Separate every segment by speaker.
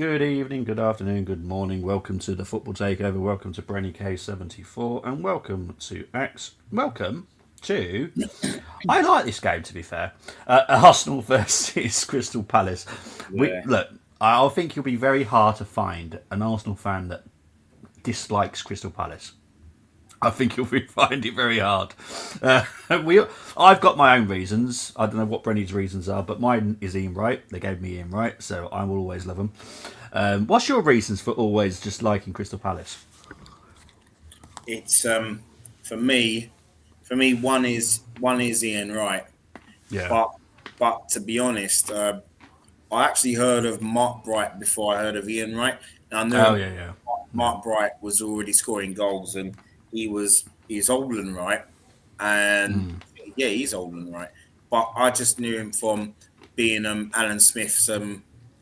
Speaker 1: good evening, good afternoon, good morning. Welcome to the Football Takeover. Welcome to Brenny K74, and welcome to Axe. Welcome to. I like this game, to be fair. Arsenal versus Crystal Palace.
Speaker 2: Yeah.
Speaker 1: Look, I think you'll be very hard to find an Arsenal fan that dislikes Crystal Palace. I think you'll find it very hard. Uh, I've got my own reasons. I don't know what Brenny's reasons are, but mine is Ian Wright. They gave me Ian Wright, so I will always love them. What's your reasons for always just liking Crystal Palace?
Speaker 2: It's for me one is Ian Wright,
Speaker 1: Yeah.
Speaker 2: but to be honest, I actually heard of Mark Bright before I heard of Ian Wright. And I
Speaker 1: Oh
Speaker 2: knew
Speaker 1: yeah, yeah, yeah.
Speaker 2: Mark Bright was already scoring goals, and he's older than Wright, and
Speaker 1: Mm.
Speaker 2: yeah, he's older than Wright. But I just knew him from being Alan Smith's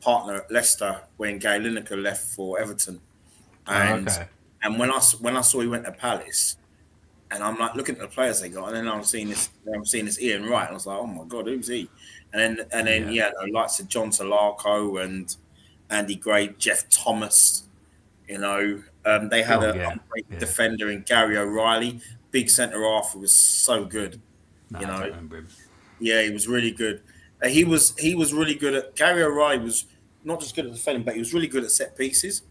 Speaker 2: partner at Leicester when Gary Lineker left for Everton,
Speaker 1: Oh,
Speaker 2: and
Speaker 1: okay.
Speaker 2: when I saw he went to Palace. And I'm like looking at the players they got, and then I'm seeing this Ian Wright, and I was like, oh my god, who's he? And then
Speaker 1: Yeah.
Speaker 2: yeah, the likes of John Solarco and Andy Gray, Jeff Thomas. They had
Speaker 1: Oh
Speaker 2: a
Speaker 1: yeah,
Speaker 2: great
Speaker 1: yeah.
Speaker 2: defender in Gary O'Reilly, big centre half who was so good.
Speaker 1: No,
Speaker 2: You
Speaker 1: I don't
Speaker 2: know,
Speaker 1: remember him.
Speaker 2: yeah, he was really good. He was really good at Gary O'Reilly was not just good at defending, but he was really good at set pieces.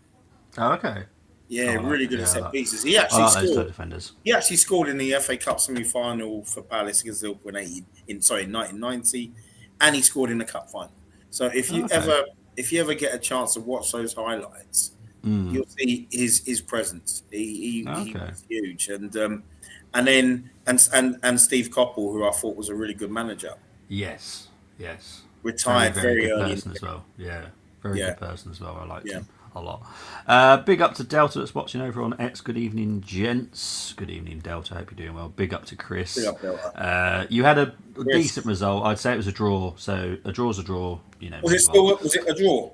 Speaker 1: Oh, okay.
Speaker 2: Yeah,
Speaker 1: Oh, I like
Speaker 2: really
Speaker 1: it.
Speaker 2: good at
Speaker 1: Yeah,
Speaker 2: set pieces.
Speaker 1: I like those two defenders.
Speaker 2: He actually scored in the FA Cup semi-final for Palace against Liverpool in 1990, and he scored in the cup final. So
Speaker 1: Oh, okay.
Speaker 2: if you ever get a chance to watch those highlights,
Speaker 1: Mm.
Speaker 2: you'll see his presence. He
Speaker 1: Okay.
Speaker 2: was huge, and Steve Coppell, who I thought was a really good manager,
Speaker 1: Yes. Yes. Very,
Speaker 2: retired
Speaker 1: very
Speaker 2: very
Speaker 1: good
Speaker 2: early.
Speaker 1: person as well. Yeah. Very
Speaker 2: Yeah,
Speaker 1: good person as well. I liked
Speaker 2: yeah.
Speaker 1: him a lot. Big up to Delta that's watching over on X. Good evening, gents. Good evening, Delta. Hope you're doing well. Big up to
Speaker 2: Big
Speaker 1: Chris.
Speaker 2: up, Delta.
Speaker 1: You had a decent
Speaker 2: Chris,
Speaker 1: result. I'd say it was a draw. So a draw's a draw. Move on.
Speaker 2: was it a draw?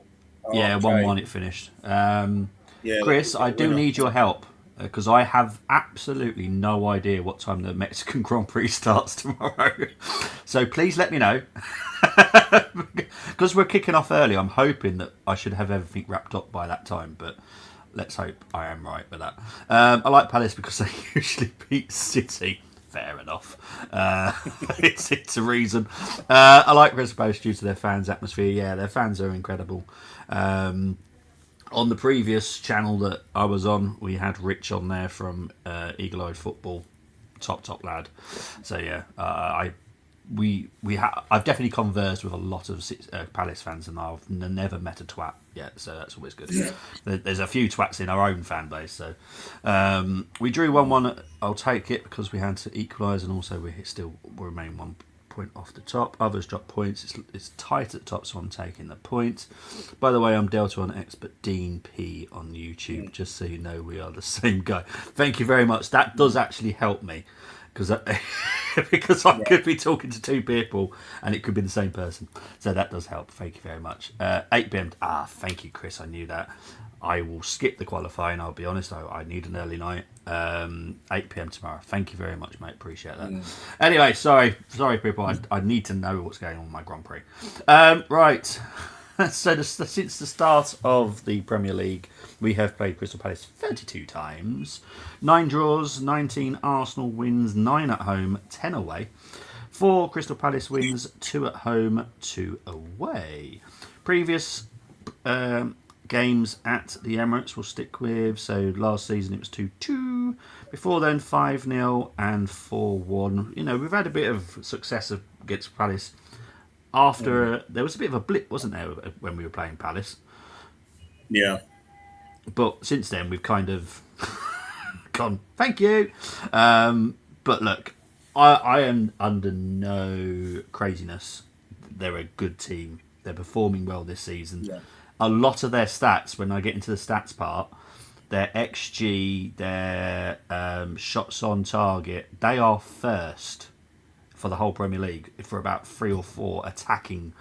Speaker 2: Oh,
Speaker 1: Yeah,
Speaker 2: okay.
Speaker 1: 1-1 it finished.
Speaker 2: Yeah,
Speaker 1: Chris, I
Speaker 2: the
Speaker 1: do
Speaker 2: winner.
Speaker 1: need your help because I have absolutely no idea what time the Mexican Grand Prix starts tomorrow. So please let me know. Because we're kicking off early, I'm hoping that I should have everything wrapped up by that time, but let's hope I am right with that. I like Palace because they usually beat City. Fair enough. It's a reason. I like Crystal Palace due to their fans' atmosphere. Yeah, their fans are incredible. On the previous channel that I was on, we had Rich on there from Eagle Eyed Football, top lad. So yeah, I've definitely conversed with a lot of Palace fans, and I've never met a twat yet. So that's always good. There's a few twats in our own fan base. So we drew 1-1. I'll take it because we had to equalise, and also we remain 1 point off the top. Others drop points. It's tight at the top, so I'm taking the point. By the way, I'm Delta on X, but Dean P on YouTube, just so you know we are the same guy. Thank you very much. That does actually help me because because I
Speaker 2: Yeah.
Speaker 1: could be talking to two people and it could be the same person. So that does help. Thank you very much. 8 p.m. Thank you, Chris. I knew that. I will skip the qualifying. I'll be honest. I need an early night. 8 p.m. tomorrow. Thank you very much, mate. Appreciate that. Anyway, sorry, people. I need to know what's going on with my Grand Prix. Right. So since the start of the Premier League, we have played Crystal Palace 32 times. 9 draws, 19 Arsenal wins, 9 at home, 10 away. 4 Crystal Palace wins, 2 at home, 2 away. Previous games at the Emirates we'll stick with. So last season it was 2-2. Before then 5-0 and 4-1. We've had a bit of success against Palace. After there was a bit of a blip, wasn't there, when we were playing Palace?
Speaker 2: Yeah.
Speaker 1: But since then we've kind of gone, thank you. But look, I am under no craziness. They're a good team. They're performing well this season.
Speaker 2: Yeah.
Speaker 1: A lot of their stats, when I get into the stats part, their XG, their shots on target, they are first for the whole Premier League for about 3 or 4 attacking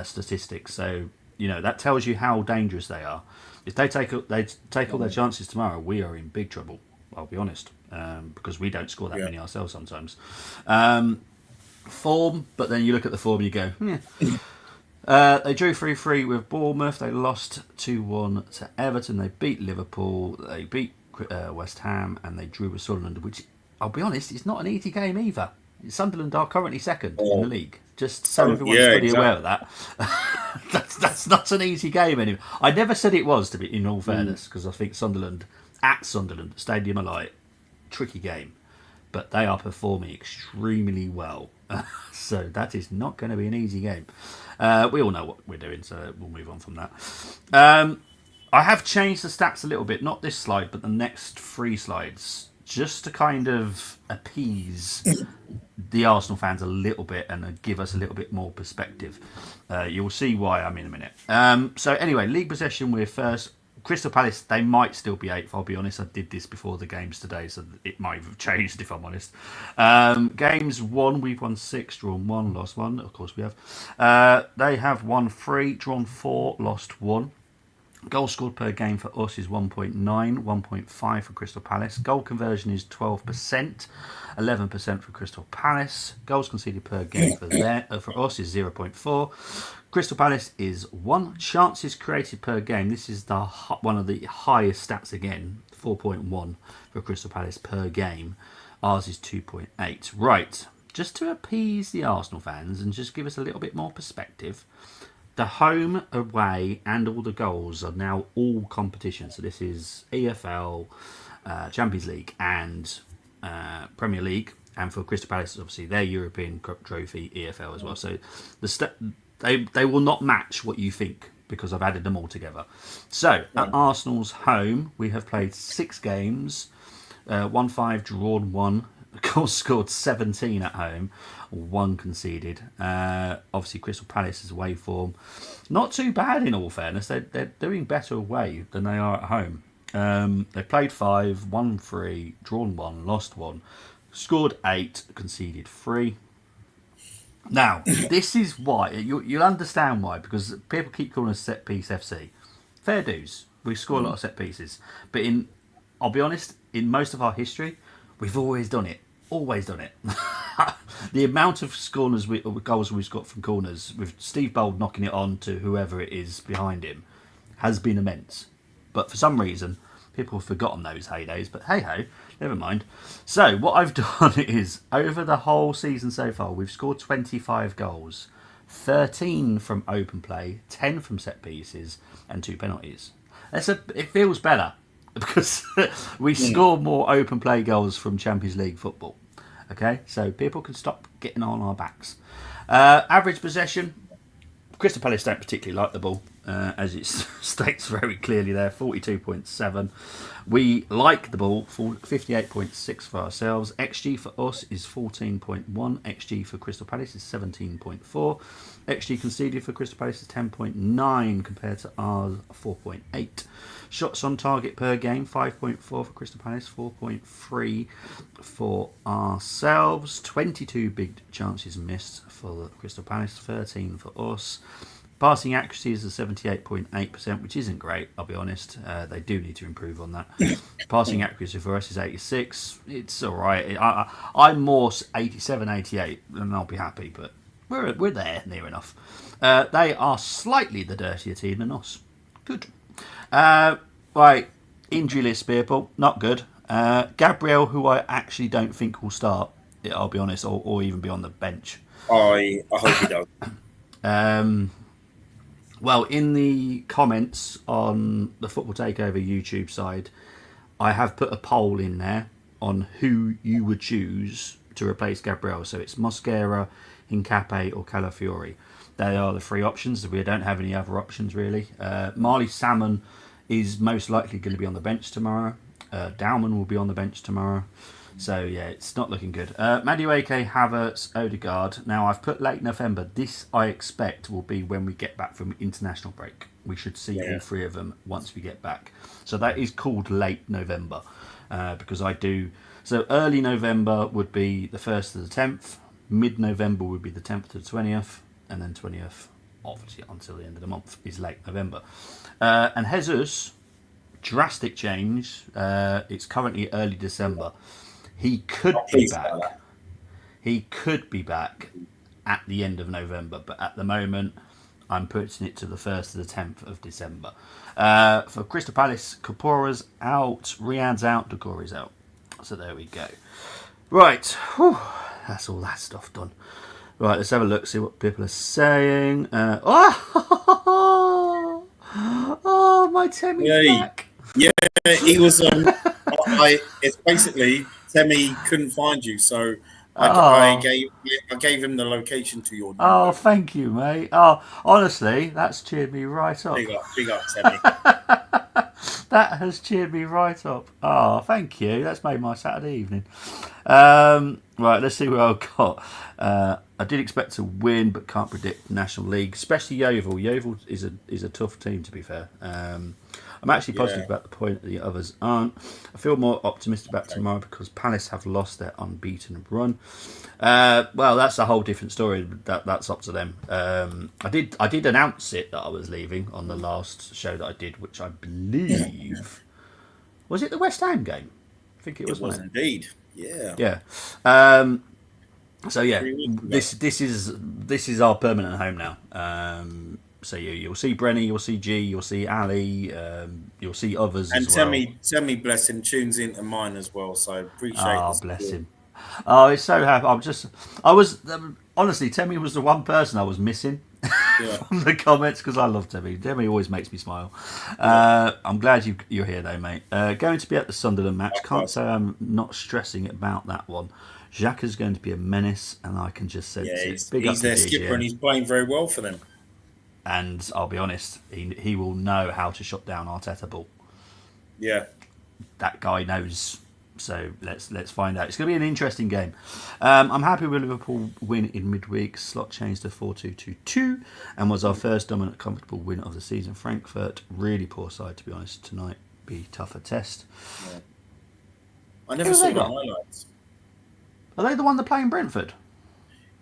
Speaker 1: statistics. So that tells you how dangerous they are. If they take all their chances tomorrow, we are in big trouble. I'll be honest, because we don't score that
Speaker 2: Yeah.
Speaker 1: many ourselves sometimes. Form, but then you look at the form and you go, They drew 3-3 with Bournemouth. They lost 2-1 to Everton. They beat Liverpool. They beat West Ham, and they drew with Sunderland, which, I'll be honest, is not an easy game either. Sunderland are currently second in the league. Just so everyone's fully aware of that. that's not an easy game anyway. I never said it was, to be in all fairness, because I think Sunderland, Stadium of Light, tricky game. But they are performing extremely well. So that is not going to be an easy game. We all know what we're doing, so we'll move on from that. I have changed the stats a little bit, not this slide, but the next 3 slides, just to kind of appease the Arsenal fans a little bit and give us a little bit more perspective. You'll see why I'm in a minute. So anyway, league possession, we're first. Crystal Palace, they might still be 8th, I'll be honest. I did this before the games today, so it might have changed if I'm honest. Games won, we've won 6, drawn 1, lost 1. Of course we have. They have won 3, drawn 4, lost 1. Goals scored per game for us is 1.9, 1.5 for Crystal Palace. Goal conversion is 12%, 11% for Crystal Palace. Goals conceded per game for us is 0.4. Crystal Palace is 1. Chances created per game. This is one of the highest stats again, 4.1 for Crystal Palace per game. Ours is 2.8. Right, just to appease the Arsenal fans and just give us a little bit more perspective, the home, away, and all the goals are now all competitions. So this is EFL, Champions League, and Premier League. And for Crystal Palace, obviously, their European Cup trophy, EFL as well. So they will not match what you think because I've added them all together. So at Arsenal's home, we have played 6 games, 1-5, drawn 1. Goals scored 17 at home, 1 conceded. Obviously, Crystal Palace's away form not too bad in all fairness. They're doing better away than they are at home. They played 5, won 3, drawn 1, lost 1, scored 8, conceded 3. Now, this is why you'll understand why, because people keep calling us set piece FC. Fair dues. We score a lot of set pieces, but I'll be honest, in most of our history, we've always done it. Always done it. The amount of goals we've got from corners, with Steve Bold knocking it on to whoever it is behind him, has been immense. But for some reason, people have forgotten those heydays. But hey ho, never mind. So what I've done is, over the whole season so far, we've scored 25 goals, 13 from open play, 10 from set pieces, and 2 penalties. It feels better, because we score more open play goals from Champions League football. Okay, so people can stop getting on our backs. Average possession, Crystal Palace don't particularly like the ball, as it states very clearly there, 42.7. We like the ball, 58.6 for ourselves. XG for us is 14.1. XG for Crystal Palace is 17.4. XG conceded for Crystal Palace is 10.9 compared to ours, 4.8. Shots on target per game, 5.4 for Crystal Palace, 4.3 for ourselves. 22 big chances missed for Crystal Palace, 13 for us. Passing accuracy is a 78.8%, which isn't great, I'll be honest. They do need to improve on that. Passing accuracy for us is 86. It's all right. I'm more 87, 88, and I'll be happy, but we're there, near enough. They are slightly the dirtier team than us. Good. Right, injury list, people, not good. Gabriel, who I actually don't think will start, I'll be honest, or even be on the bench.
Speaker 2: I hope he does.
Speaker 1: Well, in the comments on the Football Takeover YouTube side, I have put a poll in there on who you would choose to replace Gabriel. So it's Mosquera, Hincapié or Calafiori. They are the 3 options. We don't have any other options really. Marley Salmon is most likely going to be on the bench tomorrow. Dowman will be on the bench tomorrow. So yeah, it's not looking good. Madueke, Havertz, Odegaard. Now I've put late November. This I expect will be when we get back from international break. We should see all 3 of them once we get back. So that is called late November, because I do. So early November would be the 1st to the 10th. Mid-November would be the 10th to the 20th, and then 20th, obviously until the end of the month, is late November. And Jesus, drastic change. It's currently early December. He could be back. He could be back at the end of November, but at the moment, I'm putting it to the 1st to the 10th of December. For Crystal Palace, Kapora's out, Riyad's out, Degori's out. So there we go. Right, whew, that's all that stuff done. Right, let's have a look, see what people are saying. Oh, my Temmy's back.
Speaker 2: Yeah, he was. It's basically Temmie couldn't find you, so I gave him the location to your.
Speaker 1: Oh, thank you, mate. Oh, honestly, that's cheered me right up.
Speaker 2: Big up, Temmie.
Speaker 1: That has cheered me right up. Oh, thank you. That's made my Saturday evening. Right, let's see what I've got. I did expect to win, but can't predict National League, especially Yeovil. Yeovil is a tough team, to be fair. I'm actually positive about the point that the others aren't. I feel more optimistic about tomorrow because Palace have lost their unbeaten run. Well, that's a whole different story. That's up to them. I did announce it that I was leaving on the last show that I did, which I believe was it the West Ham game. I think it was.
Speaker 2: It was indeed. Yeah.
Speaker 1: Yeah. So yeah, this is our permanent home now. So you'll see Brenny, you'll see G, you'll see Ali, you'll see others
Speaker 2: and
Speaker 1: as well.
Speaker 2: Temmie, bless him, tunes into mine as well. So appreciate.
Speaker 1: Oh, bless him. Oh, he's so happy. Honestly, Temmie was the one person I was missing from the comments because I love Temmie. Temmie always makes me smile. I'm glad you're here though, mate. Going to be at the Sunderland match. Can't say I'm not stressing about that one. Xhaka's going to be a menace, and I can just sense it.
Speaker 2: He's their skipper, and he's playing very well for them.
Speaker 1: And I'll be honest, he will know how to shut down Arteta ball.
Speaker 2: Yeah,
Speaker 1: that guy knows. So let's find out. It's going to be an interesting game. I'm happy with Liverpool win in midweek. Slot changed to 4-2-2-2 and was our first dominant, comfortable win of the season. Frankfurt, really poor side, to be honest. Tonight, be tougher test.
Speaker 2: Yeah. I never saw the highlights.
Speaker 1: Are they the one that are playing Brentford?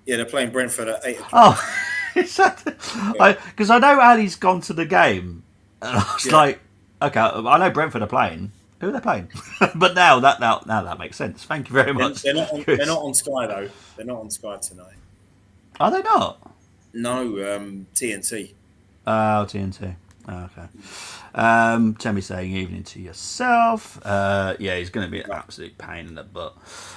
Speaker 2: Yeah, they're playing Brentford at 8 o'clock.
Speaker 1: Oh, because I know Ali's gone to the game. And I was like, okay, I know Brentford are playing. Who are they playing? But now that makes sense. Thank you very much.
Speaker 2: They're not on Sky though. They're not on Sky tonight.
Speaker 1: Are they not?
Speaker 2: No, TNT.
Speaker 1: Oh, TNT. Oh, okay. Temmie saying evening to yourself. Yeah, he's going to be an absolute pain in the butt.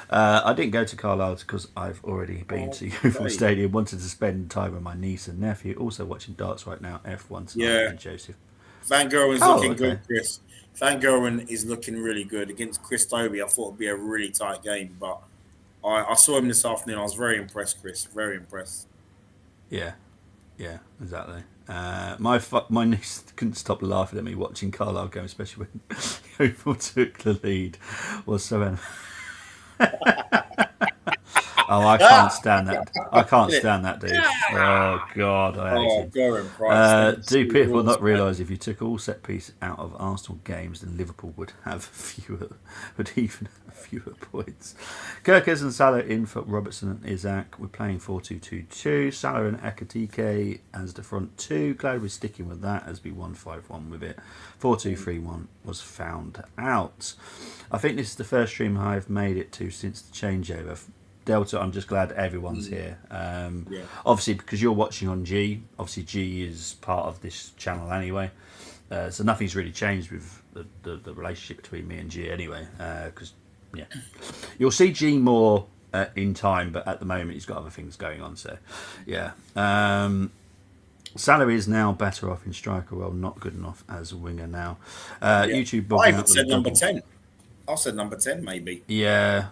Speaker 1: I didn't go to Carlisle because I've already been to Yeovil Stadium. Wanted to spend time with my niece and nephew. Also watching darts right now. F1 tonight and Joseph.
Speaker 2: Van Gerwen's looking good, Chris. Van Gerwen is looking really good against Chris Toby. I thought it'd be a really tight game, but I saw him this afternoon. I was very impressed, Chris. Very impressed.
Speaker 1: Yeah, exactly. My niece couldn't stop laughing at me watching Carlisle go, especially when Yeovil took the lead. Was so. Oh, I can't stand that. I can't stand that dude. Oh God, I hate him. Do people not realise if you took all set piece out of Arsenal games, then Liverpool would even have fewer points? Kirkers and Salah in for Robertson and Isaac. We're playing 4-2-2-2. Salah and Ekatike as the front two. Glad we're sticking with that as we 1-5-1 with it. 4-2-3-1 was found out. I think this is the first stream I've made it to since the changeover. Delta, I'm just glad everyone's here. Obviously, because you're watching on G. Obviously, G is part of this channel anyway. So nothing's really changed with the relationship between me and G anyway. Because, you'll see G more in time, but at the moment he's got other things going on. So, yeah. Salah is now better off in striker role, not good enough as a winger now. YouTube.
Speaker 2: I said number 10. I said number 10, maybe.
Speaker 1: Yeah.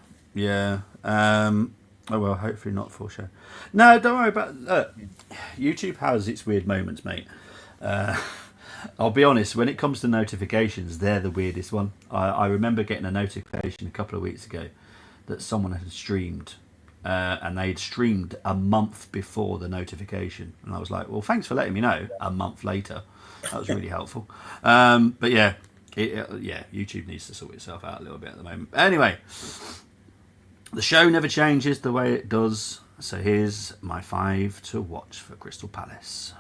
Speaker 1: Oh well, hopefully not full show. No, don't worry about YouTube has its weird moments, mate. I'll be honest, when it comes to notifications, they're the weirdest one. I remember getting a notification a couple of weeks ago that someone had streamed, and they'd streamed a month before the notification, and I was like, well, thanks for letting me know a month later. That was really helpful. But yeah, YouTube needs to sort itself out a little bit at the moment. Anyway, the show never changes the way it does, so here's my 5 to watch for Crystal Palace.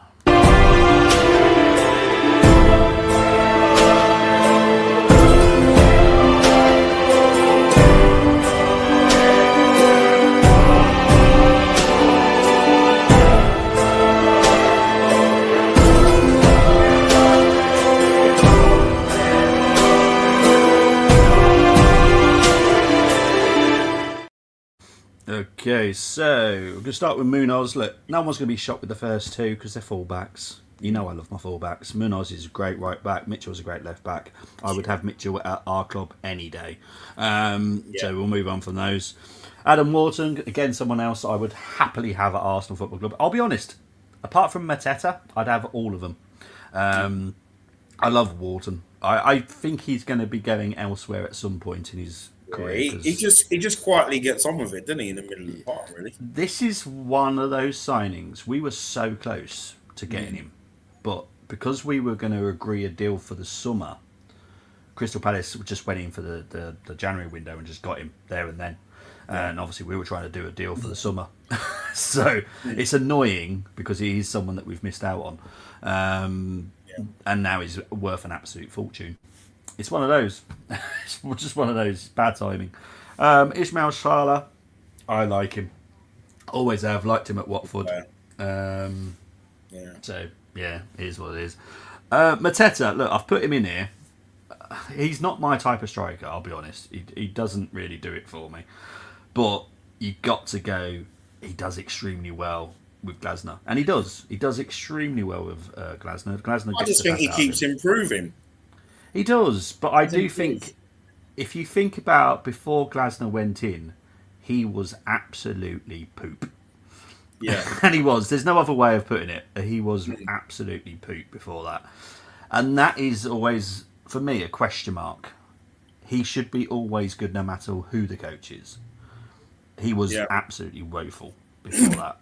Speaker 1: Okay, so we're going to start with Munoz. Look, no one's going to be shocked with the first two because they're fullbacks. You know I love my fullbacks. Munoz is a great right back. Mitchell's a great left back. I would have Mitchell at our club any day.
Speaker 2: Yeah.
Speaker 1: So we'll move on from those. Adam Wharton, again, someone else I would happily have at Arsenal Football Club. I'll be honest, apart from Mateta, I'd have all of them. I love Wharton. I think he's going to be going elsewhere at some point in his career.
Speaker 2: He just quietly gets on with it, doesn't he, in the middle of the park, really?
Speaker 1: This is one of those signings. We were so close to getting him, but because we were going to agree a deal for the summer, Crystal Palace just went in for the January window and just got him there and then. And obviously we were trying to do a deal for the summer. So it's annoying because he is someone that we've missed out on. And now he's worth an absolute fortune. It's one of those. It's just one of those. Bad timing. Ismail Sala, I like him. Always have. Liked him at Watford. So, yeah, it is what it is. Mateta, look, I've put him in here. He's not my type of striker, I'll be honest. He doesn't really do it for me. But you got to go, he does extremely well with Glasner. And he does. He does extremely well with Glasner.
Speaker 2: I just think he keeps improving.
Speaker 1: He does, but I do think if you think about before Glasner went in, he was absolutely poop.
Speaker 2: Yeah.
Speaker 1: And he was. There's no other way of putting it. He was absolutely poop before that. And that is always, for me, a question mark. He should be always good no matter who the coach is. He was absolutely woeful before that.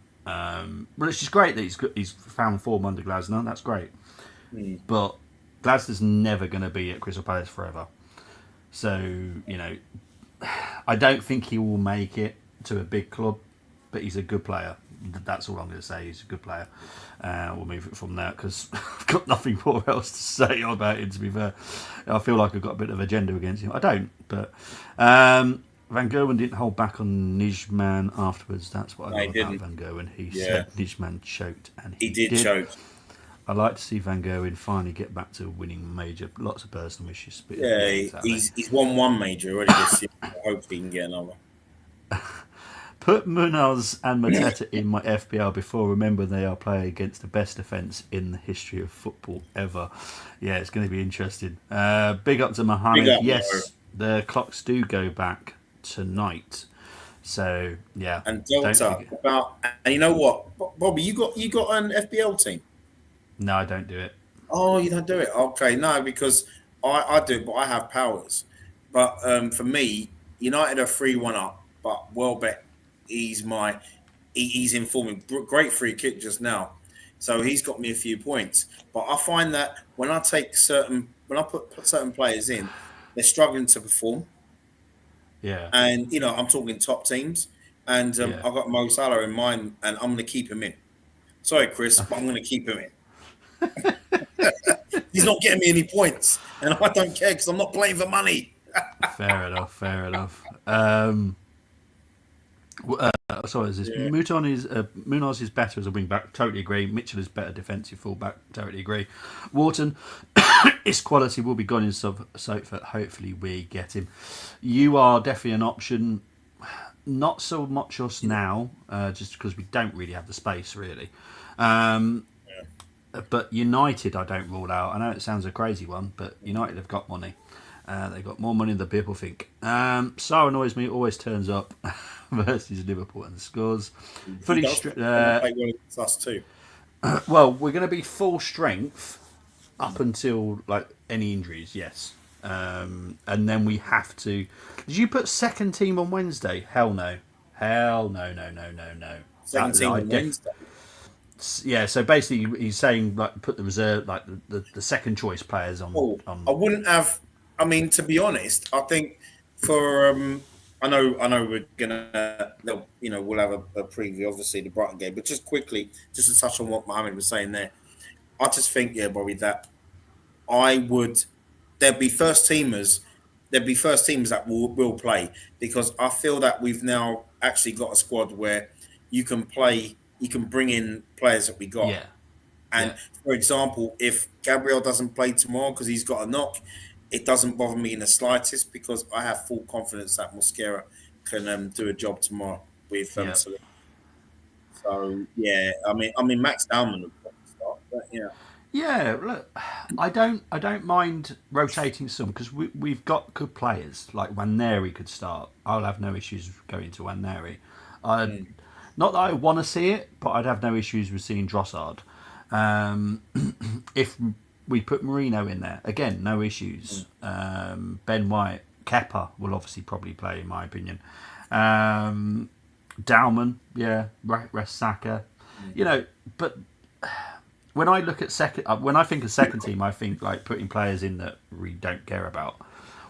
Speaker 1: But it's just great that he's found form under Glasner. That's great. But Glasner's never going to be at Crystal Palace forever. So, I don't think he will make it to a big club, but he's a good player. That's all I'm going to say. He's a good player. We'll move it from there because I've got nothing more else to say about him, to be fair. I feel like I've got a bit of agenda against him. I don't, but Van Gerwen didn't hold back on Nijman afterwards. That's what I love about Van Gerwen. He said Nijman choked, and he did choke. I'd like to see Van Gerwen finally get back to winning major. Lots of personal wishes. But
Speaker 2: he's won one major already this year. I hope he can get another.
Speaker 1: Put Munoz and Mateta in my FPL before. Remember, they are playing against the best defence in the history of football ever. Yeah, it's going to be interesting. Big up to Mohammed. Yes, the clocks do go back tonight. So yeah.
Speaker 2: And Delta and you know what, Bobby, you got an FPL team?
Speaker 1: No, I don't do it.
Speaker 2: Oh, you don't do it? Okay, no, because I do it, but I have powers. But for me, United are 3-1 up, but Welbeck, he's informing. Great free kick just now. So he's got me a few points. But I find that when I put certain players in, they're struggling to perform.
Speaker 1: Yeah.
Speaker 2: And, I'm talking top teams. And I've got Mo Salah in mind, and I'm going to keep him in. Sorry, Chris, but I'm going to keep him in. He's not getting me any points, and I don't care because I'm not playing for money.
Speaker 1: Fair enough. Sorry, is this Munoz is better as a wing back? Totally agree. Mitchell is better defensive full back. Totally agree. Wharton, his quality will be gone in Sofa. Hopefully, we get him. You are definitely an option. Not so much us now, just because we don't really have the space, really. But United, I don't rule out. I know it sounds a crazy one, but United have got money. They've got more money than people think. Sarr annoys me, always turns up versus Liverpool and scores. Fully
Speaker 2: us too.
Speaker 1: Well, we're going to be full strength up until any injuries, yes. And then we have to. Did you put second team on Wednesday? Hell no.
Speaker 2: Second team on Wednesday.
Speaker 1: Yeah, so basically he's saying put the reserve, the second choice players on.
Speaker 2: I wouldn't have. I mean, to be honest, I think for I know we're gonna we'll have a preview, obviously the Brighton game, but just quickly, just to touch on what Mohammed was saying there, I just think Bobby, that there'd be first teamers that will play, because I feel that we've now actually got a squad where you can bring in players that we got.
Speaker 1: Yeah.
Speaker 2: And for example, if Gabriel doesn't play tomorrow because he's got a knock, it doesn't bother me in the slightest, because I have full confidence that Mosquera can do a job tomorrow. with
Speaker 1: Yeah.
Speaker 2: Salah. So yeah, I mean Max Dalman would probably start, but yeah.
Speaker 1: Yeah, look, I don't mind rotating some because we've got good players like Waneri could start. I'll have no issues going to Waneri.
Speaker 2: Mm.
Speaker 1: Not that I want to see it, but I'd have no issues with seeing Drossard. If we put Marino in there again, no issues. Ben White, Kepa will obviously probably play in my opinion. Dalman, yeah, rest Saka, but when I look at when I think of second team, I think like putting players in that we don't care about.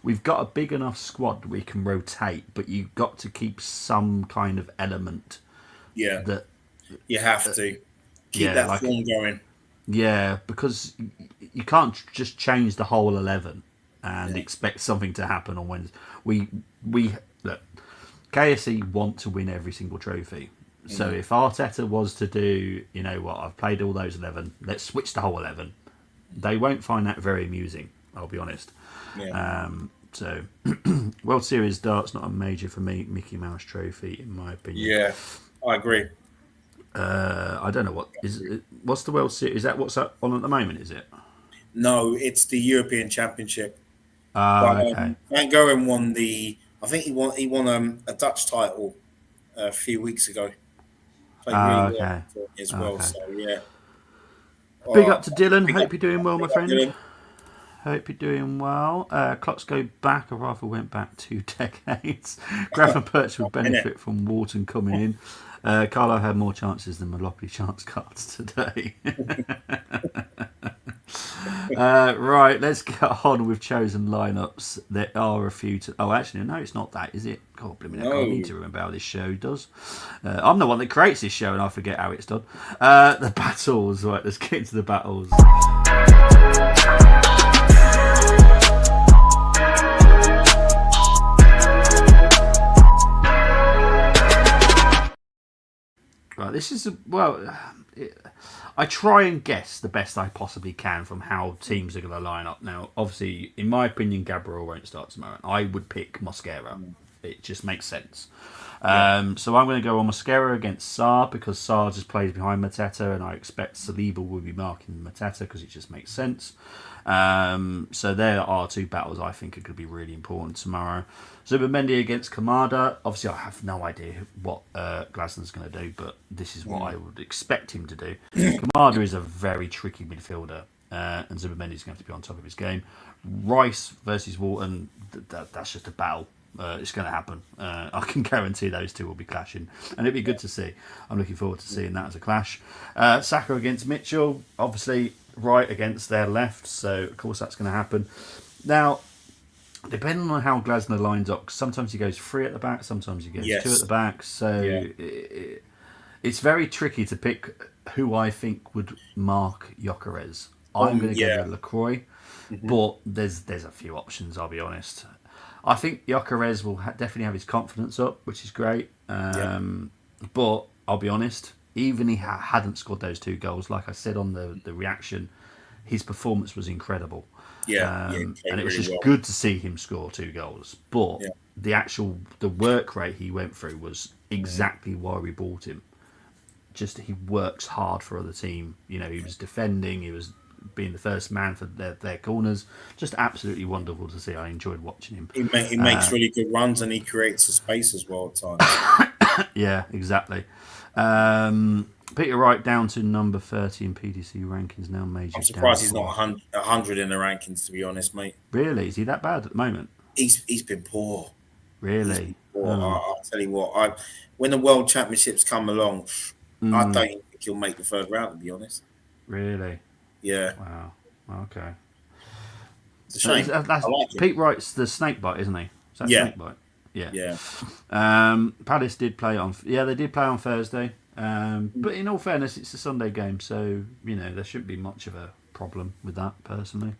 Speaker 1: We've got a big enough squad that we can rotate, but you've got to keep some kind of element.
Speaker 2: Yeah,
Speaker 1: that
Speaker 2: you have to keep that form going.
Speaker 1: Yeah, because you can't just change the whole 11 and expect something to happen on Wednesday. We look, KSC want to win every single trophy. So if Arteta was to do, you know what, I've played all those 11, let's switch the whole 11. They won't find that very amusing, I'll be honest.
Speaker 2: Yeah.
Speaker 1: So World Series darts not a major for me, Mickey Mouse Trophy in my opinion.
Speaker 2: Yeah, I agree.
Speaker 1: I don't know what's the World Series, is that what's up on at the moment, is it?
Speaker 2: No, it's the European Championship.
Speaker 1: Okay.
Speaker 2: Van Gogh won I think he won a Dutch title a few weeks ago. Played really well as well. So yeah.
Speaker 1: Big up to Dylan. Hope you're doing well, my friend.
Speaker 2: Dylan.
Speaker 1: Hope you're doing well. Clocks go back, or rather went back 2 decades. Graf and Perch would benefit from Wharton coming in. Carlo had more chances than Monopoly chance cards today. Right, let's get on with chosen lineups. There are a few. Actually, no, it's not that, is it? God, blimey, no. I need to remember how this show does. I'm the one that creates this show, and I forget how it's done. The battles. Right, let's get into the battles. Right, this is I try and guess the best I possibly can from how teams are going to line up. Now, obviously, in my opinion, Gabriel won't start tomorrow. I would pick Mosquera. It just makes sense. So I'm going to go on Mosquera against Sarr because Sarr just plays behind Mateta, and I expect Saliba will be marking Mateta because it just makes sense. So there are 2 battles I think are going to be really important tomorrow. Zubimendi against Kamada. Obviously, I have no idea what Glasner's going to do, but this is what I would expect him to do. Kamada is a very tricky midfielder, and Zubimendi's going to have to be on top of his game. Rice versus Wharton, that's just a battle. It's going to happen. I can guarantee those 2 will be clashing, and it'll be good to see. I'm looking forward to seeing that as a clash. Saka against Mitchell, obviously right against their left, so of course that's going to happen. Now, depending on how Glasner lines up, sometimes he goes 3 at the back, sometimes he goes 2 at the back, so it's very tricky to pick who I think would mark Gyökeres. I'm going to go with LaCroix, but there's a few options, I'll be honest. I think Gyökeres will definitely have his confidence up, which is great. But I'll be honest, even he hadn't scored those 2 goals, like I said on the reaction, his performance was incredible. And it was just good to see him score 2 goals. But the work rate he went through was exactly why we bought him. Just he works hard for other team. You know, he was defending, he was being the first man for their corners. Just absolutely wonderful to see. I enjoyed watching him.
Speaker 2: He makes really good runs, and he creates a space as well at times.
Speaker 1: Yeah, exactly. Peter Wright down to number 30 in PDC rankings now. Major.
Speaker 2: I'm surprised he's not 100 in the rankings, to be honest, mate.
Speaker 1: Really? Is he that bad at the moment?
Speaker 2: He's been poor.
Speaker 1: Really?
Speaker 2: I'll tell you what. When the World Championships come along, I don't think he'll make the 3rd round, to be honest.
Speaker 1: Really?
Speaker 2: Yeah.
Speaker 1: Wow. Okay.
Speaker 2: It's a shame. I like
Speaker 1: Pete Wright's the snake bite, isn't he? Is that snake bite? Yeah. Palace did play on. Yeah, they did play on Thursday. But in all fairness, it's a Sunday game, so you know there shouldn't be much of a problem with that, personally.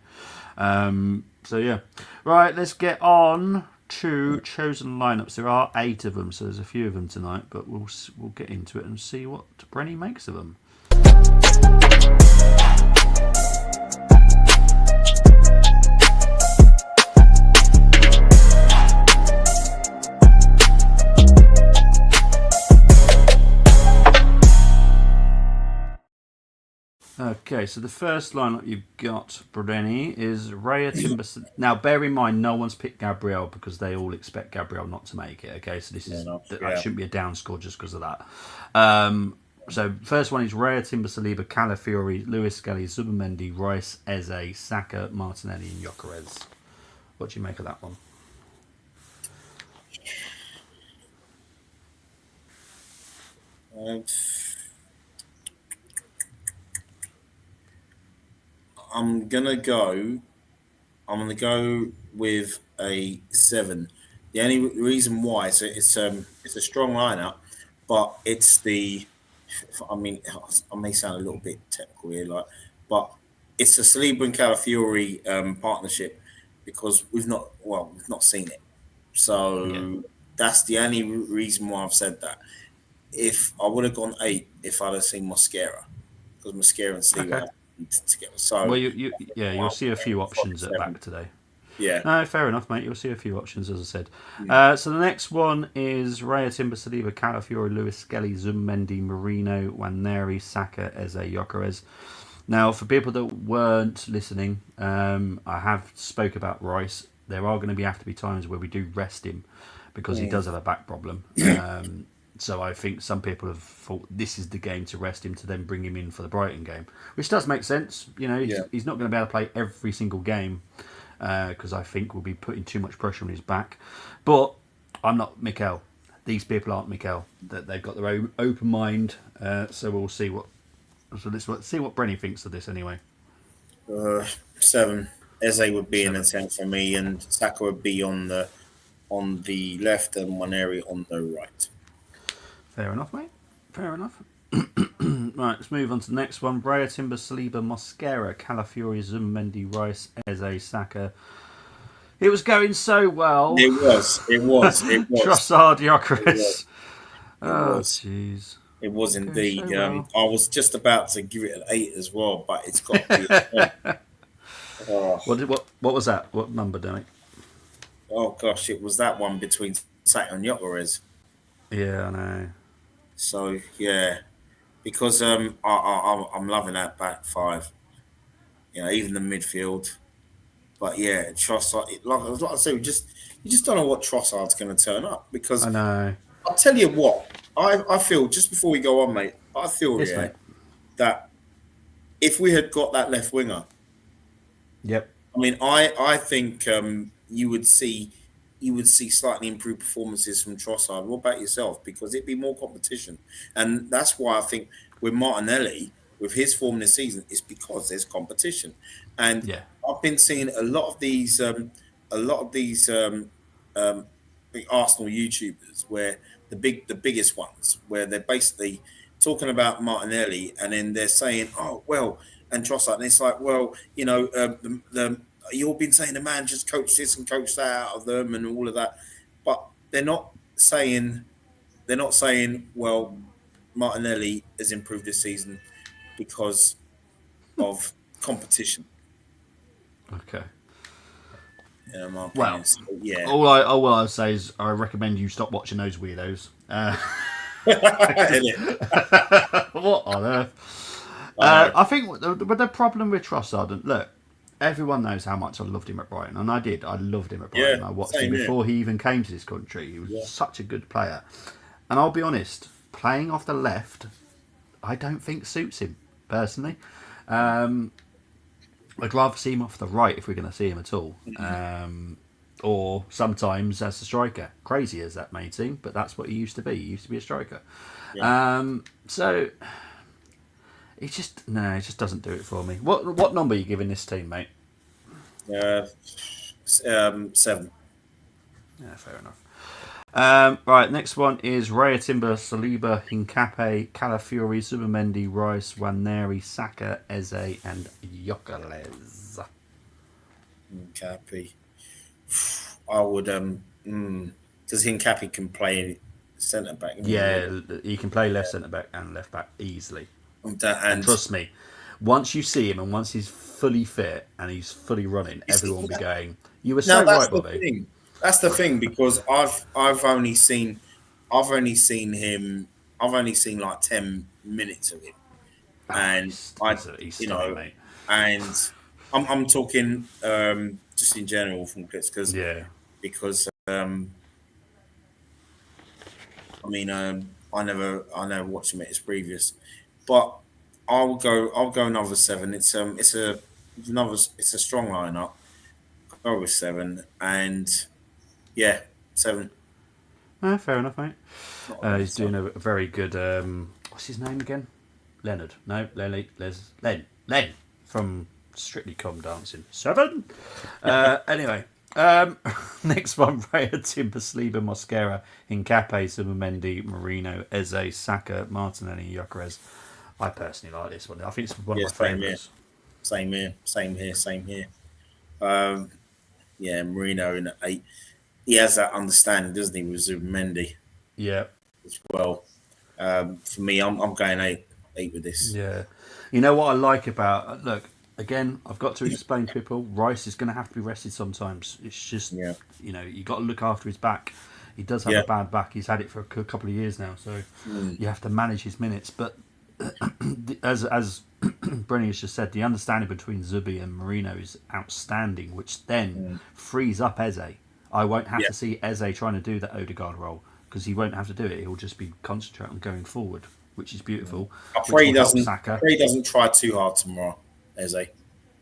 Speaker 1: So yeah, right. Let's get on to chosen lineups. There are 8 of them, so there's a few of them tonight, but we'll get into it and see what Brenny makes of them. Okay, so the first lineup you've got, Brenny, is Raya Timber. Now, bear in mind, no one's picked Gabriel because they all expect Gabriel not to make it. Okay, so this
Speaker 2: Yeah,
Speaker 1: is
Speaker 2: no,
Speaker 1: that
Speaker 2: yeah.
Speaker 1: shouldn't be a down score just because of that. So first one is Raya Timber, Saliba, Calafiori, Lewis Skelly, Zubamendi, Rice, Eze, Saka, Martinelli, and Gyökeres. What do you make of that one?
Speaker 2: Um, I'm gonna go. I'm gonna go with a 7. The only reason why it's a strong lineup, but it's the. I mean, I may sound a little bit technical here, but it's a Saliba and Calafiori partnership because we've not seen it.
Speaker 1: Yeah.
Speaker 2: So that's the only reason why I've said that. If I would have gone 8 if I'd have seen Mosquera, because Mosquera and Saliba
Speaker 1: Okay.
Speaker 2: have been together. So
Speaker 1: Well, yeah, you'll
Speaker 2: I'll
Speaker 1: see a few
Speaker 2: probably
Speaker 1: options at
Speaker 2: 7.
Speaker 1: back today.
Speaker 2: Yeah.
Speaker 1: No, fair enough, mate. You'll see a few options, as I said.
Speaker 2: Mm.
Speaker 1: So the next one is Raya Timber, Saliba, Calafiori, Lewis Skelly, Zummendi, Marino, Waneri, Saka, Eze, Gyökeres. Now, for people that weren't listening, I have spoke about Rice. There are going to have to be times where we do rest him because he does have a back problem. So I think some people have thought this is the game to rest him to then bring him in for the Brighton game, which does make sense. You know,
Speaker 2: Yeah.
Speaker 1: he's not going to be able to play every single game because I think we'll be putting too much pressure on his back. But I'm not Mikel. These people aren't Mikel. That they've got their own open mind. So we'll see what. So let's see what Brenny thinks of this anyway.
Speaker 2: 7. Eze would be in the
Speaker 1: 7.
Speaker 2: 10 for me, and Saka would be on the left and Waneri on the right.
Speaker 1: Fair enough, mate. Fair enough. Right, let's move on to the next one. Brea, Timber, Saliba, Mosquera, Calafiori, Zumendi, Rice, Eze, Saka. It was going so well.
Speaker 2: It was. It was. It was.
Speaker 1: Trossard,
Speaker 2: It was.
Speaker 1: Gyökeres.
Speaker 2: It
Speaker 1: Oh,
Speaker 2: was.
Speaker 1: jeez.
Speaker 2: It was
Speaker 1: Going so
Speaker 2: indeed.
Speaker 1: well.
Speaker 2: I was just about to give it an 8 as well, but it's got to be a 10. Oh,
Speaker 1: What was that? What number, Danny?
Speaker 2: oh gosh, it was that one between Saka and Gyökeres.
Speaker 1: Yeah, I know.
Speaker 2: So yeah, because I'm loving that back five. You know, even the midfield. But yeah, Trossard. Like I say, you just don't know what Trossard's going to turn up because
Speaker 1: I know.
Speaker 2: I'll tell you what. I feel just before we go on, mate. I feel
Speaker 1: Yes, mate.
Speaker 2: that if we had got that left winger,
Speaker 1: Yep.
Speaker 2: I mean, I think you would see slightly improved performances from Trossard. What about yourself? Because it'd be more competition, and that's why I think with Martinelli, with his form this season, it's because there's competition, and
Speaker 1: Yeah.
Speaker 2: I've been seeing a lot of these the Arsenal YouTubers where the biggest ones where they're basically talking about Martinelli and then they're saying, oh well, and Trossard, and it's like, well, you know, the you've been saying the man just coached this and coached that out of them and all of that, but saying they're not saying, well, Martinelli has improved this season because of competition,
Speaker 1: Okay.
Speaker 2: in my
Speaker 1: Well,
Speaker 2: opinion. So, yeah.
Speaker 1: all I'll say is I recommend you stop watching those weirdos. What on earth? I think the problem with Trossard, and look, everyone knows how much I loved him at Brighton, and I did. I loved him at Brighton.
Speaker 2: Yeah,
Speaker 1: I watched him
Speaker 2: same here.
Speaker 1: before he even came to this country. He was
Speaker 2: Yeah.
Speaker 1: such a good player, and I'll be honest, playing off the left, I don't think suits him personally. I'd rather see him off the right if we're going to see him at all. Or sometimes as a striker. Crazy as that may seem, but that's what he used to be. He used to be a striker.
Speaker 2: Yeah.
Speaker 1: So it just doesn't do it for me. What number are you giving this team, mate?
Speaker 2: Uh, 7.
Speaker 1: Yeah, fair enough. Right, next one is Raya Timber, Saliba, Hincape, Calafiori, Zubamendi, Rice, Waneri, Saka, Eze, and Gyökeres.
Speaker 2: Hincapi. I would because Hincapi can play centre back.
Speaker 1: Yeah, he can play left centre back and left back easily. And
Speaker 2: And
Speaker 1: trust me, once you see him and once he's fully fit and he's fully running,
Speaker 2: you see,
Speaker 1: everyone will be going, "You were
Speaker 2: now
Speaker 1: so
Speaker 2: that's
Speaker 1: right,
Speaker 2: the
Speaker 1: Bobby."
Speaker 2: thing. That's the thing because I've only seen like 10 minutes of him, and
Speaker 1: He's
Speaker 2: you
Speaker 1: stunning,
Speaker 2: know,
Speaker 1: mate.
Speaker 2: and I'm talking just in general from clips
Speaker 1: Yeah.
Speaker 2: because I mean I never watched him at his previous, but I'll go another seven. It's a strong lineup. Go with seven, and yeah, seven.
Speaker 1: Fair enough, mate.
Speaker 2: Not a
Speaker 1: He's
Speaker 2: banter.
Speaker 1: doing a very good. What's his name again? Leonard. No, Len from Strictly Come Dancing. Seven. Anyway, next one: Raya, Timber, Saliba, Mosquera, Hincape, Zubimendi, Marino, Eze, Saka, Martinelli, Gyökeres. I personally like this one. I think it's one of
Speaker 2: Yeah,
Speaker 1: my
Speaker 2: same here.
Speaker 1: favourites.
Speaker 2: Same here. Same here. Same here. Um, yeah, Marino in at eight. He has that understanding, doesn't he, with Zubimendi
Speaker 1: Yeah,
Speaker 2: as well. For me, I'm going eight with this.
Speaker 1: yeah. You know what I like about look again? I've got to explain to people. Rice is going to have to be rested sometimes. It's just
Speaker 2: Yeah,
Speaker 1: you got to look after his back. He does have a
Speaker 2: yeah,
Speaker 1: bad back. He's had it for a couple of years now, so
Speaker 2: mm,
Speaker 1: you have to manage his minutes. But as Brenny has just said, the understanding between Zubi and Marino is outstanding, which then
Speaker 2: mm,
Speaker 1: frees up Eze. I won't have
Speaker 2: yeah.
Speaker 1: to see Eze trying to do that Odegaard role because he won't have to do it. He'll just be concentrating on going forward, which is beautiful, which will help
Speaker 2: I
Speaker 1: Saka.
Speaker 2: pray he doesn't try too hard tomorrow, Eze,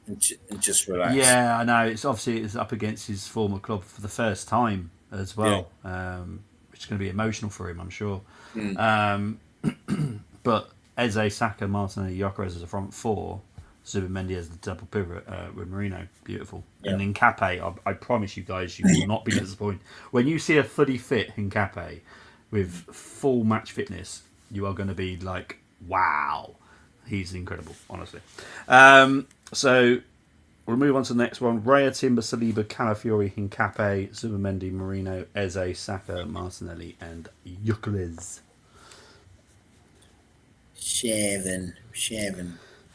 Speaker 2: and just relax.
Speaker 1: Yeah, I know. It's up against his former club for the first time as
Speaker 2: Yeah,
Speaker 1: well, which is going to be emotional for him, I'm sure.
Speaker 2: mm,
Speaker 1: But Eze, Saka, Martinelli, Gyökeres as a front four, Zubimendi as the double pivot with Marino, beautiful.
Speaker 2: yeah,
Speaker 1: And Hincape, I promise you guys, you will not be disappointed when you see a fully fit Hincape with full match fitness. You are going to be like, wow, he's incredible, honestly. So we'll move on to the next one. Raya, Timber, Saliba, Calafiori, Hincape, Zubimendi, Marino, Eze, Saka, Martinelli, and Gyökeres.
Speaker 2: Seven.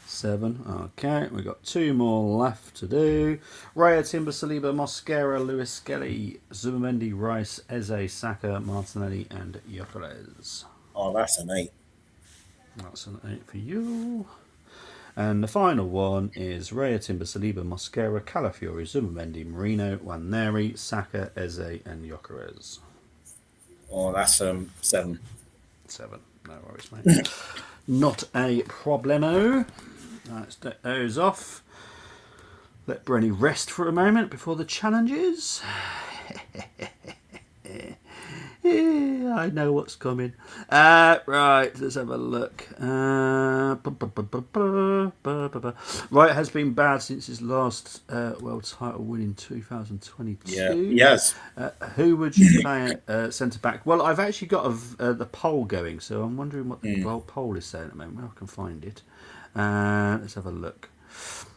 Speaker 1: 7. Okay, we've got 2 more left to do. Raya, Timber, Saliba, Mosquera, Lewis Skelly, Zubimendi, Rice, Eze, Saka, Martinelli, and Gyökeres.
Speaker 2: Oh, that's an eight.
Speaker 1: That's an 8 for you. And the final one is Raya, Timber, Saliba, Mosquera, Calafiori, Zubimendi, Marino, Waneri, Saka, Eze, and Gyökeres.
Speaker 2: Oh, that's seven.
Speaker 1: 7. No worries, mate. Not a problemo. Let's take those off. Let Brenny rest for a moment before the challenges. I know what's coming. Right, let's have a look. Right has been bad since his last world title win in 2022.
Speaker 2: Yeah, yes.
Speaker 1: Who would you play at centre back? Well, I've actually got the poll going, so I'm wondering what the poll is saying at the moment. Well, I can find it. Let's have a look.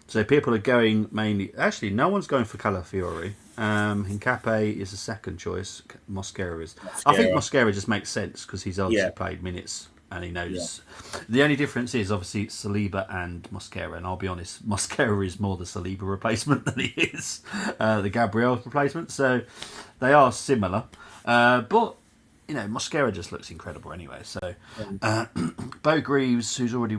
Speaker 1: So people are going mainly. Actually, no one's going for Calafiori. Hincape is the second choice. Mosquera is. I think Mosquera just makes sense because he's obviously played minutes and he knows. Yeah. The only difference is obviously Saliba and Mosquera, and I'll be honest, Mosquera is more the Saliba replacement than he is the Gabriel replacement. So they are similar, but Mosquera just looks incredible anyway. So, Bo Greaves, who's already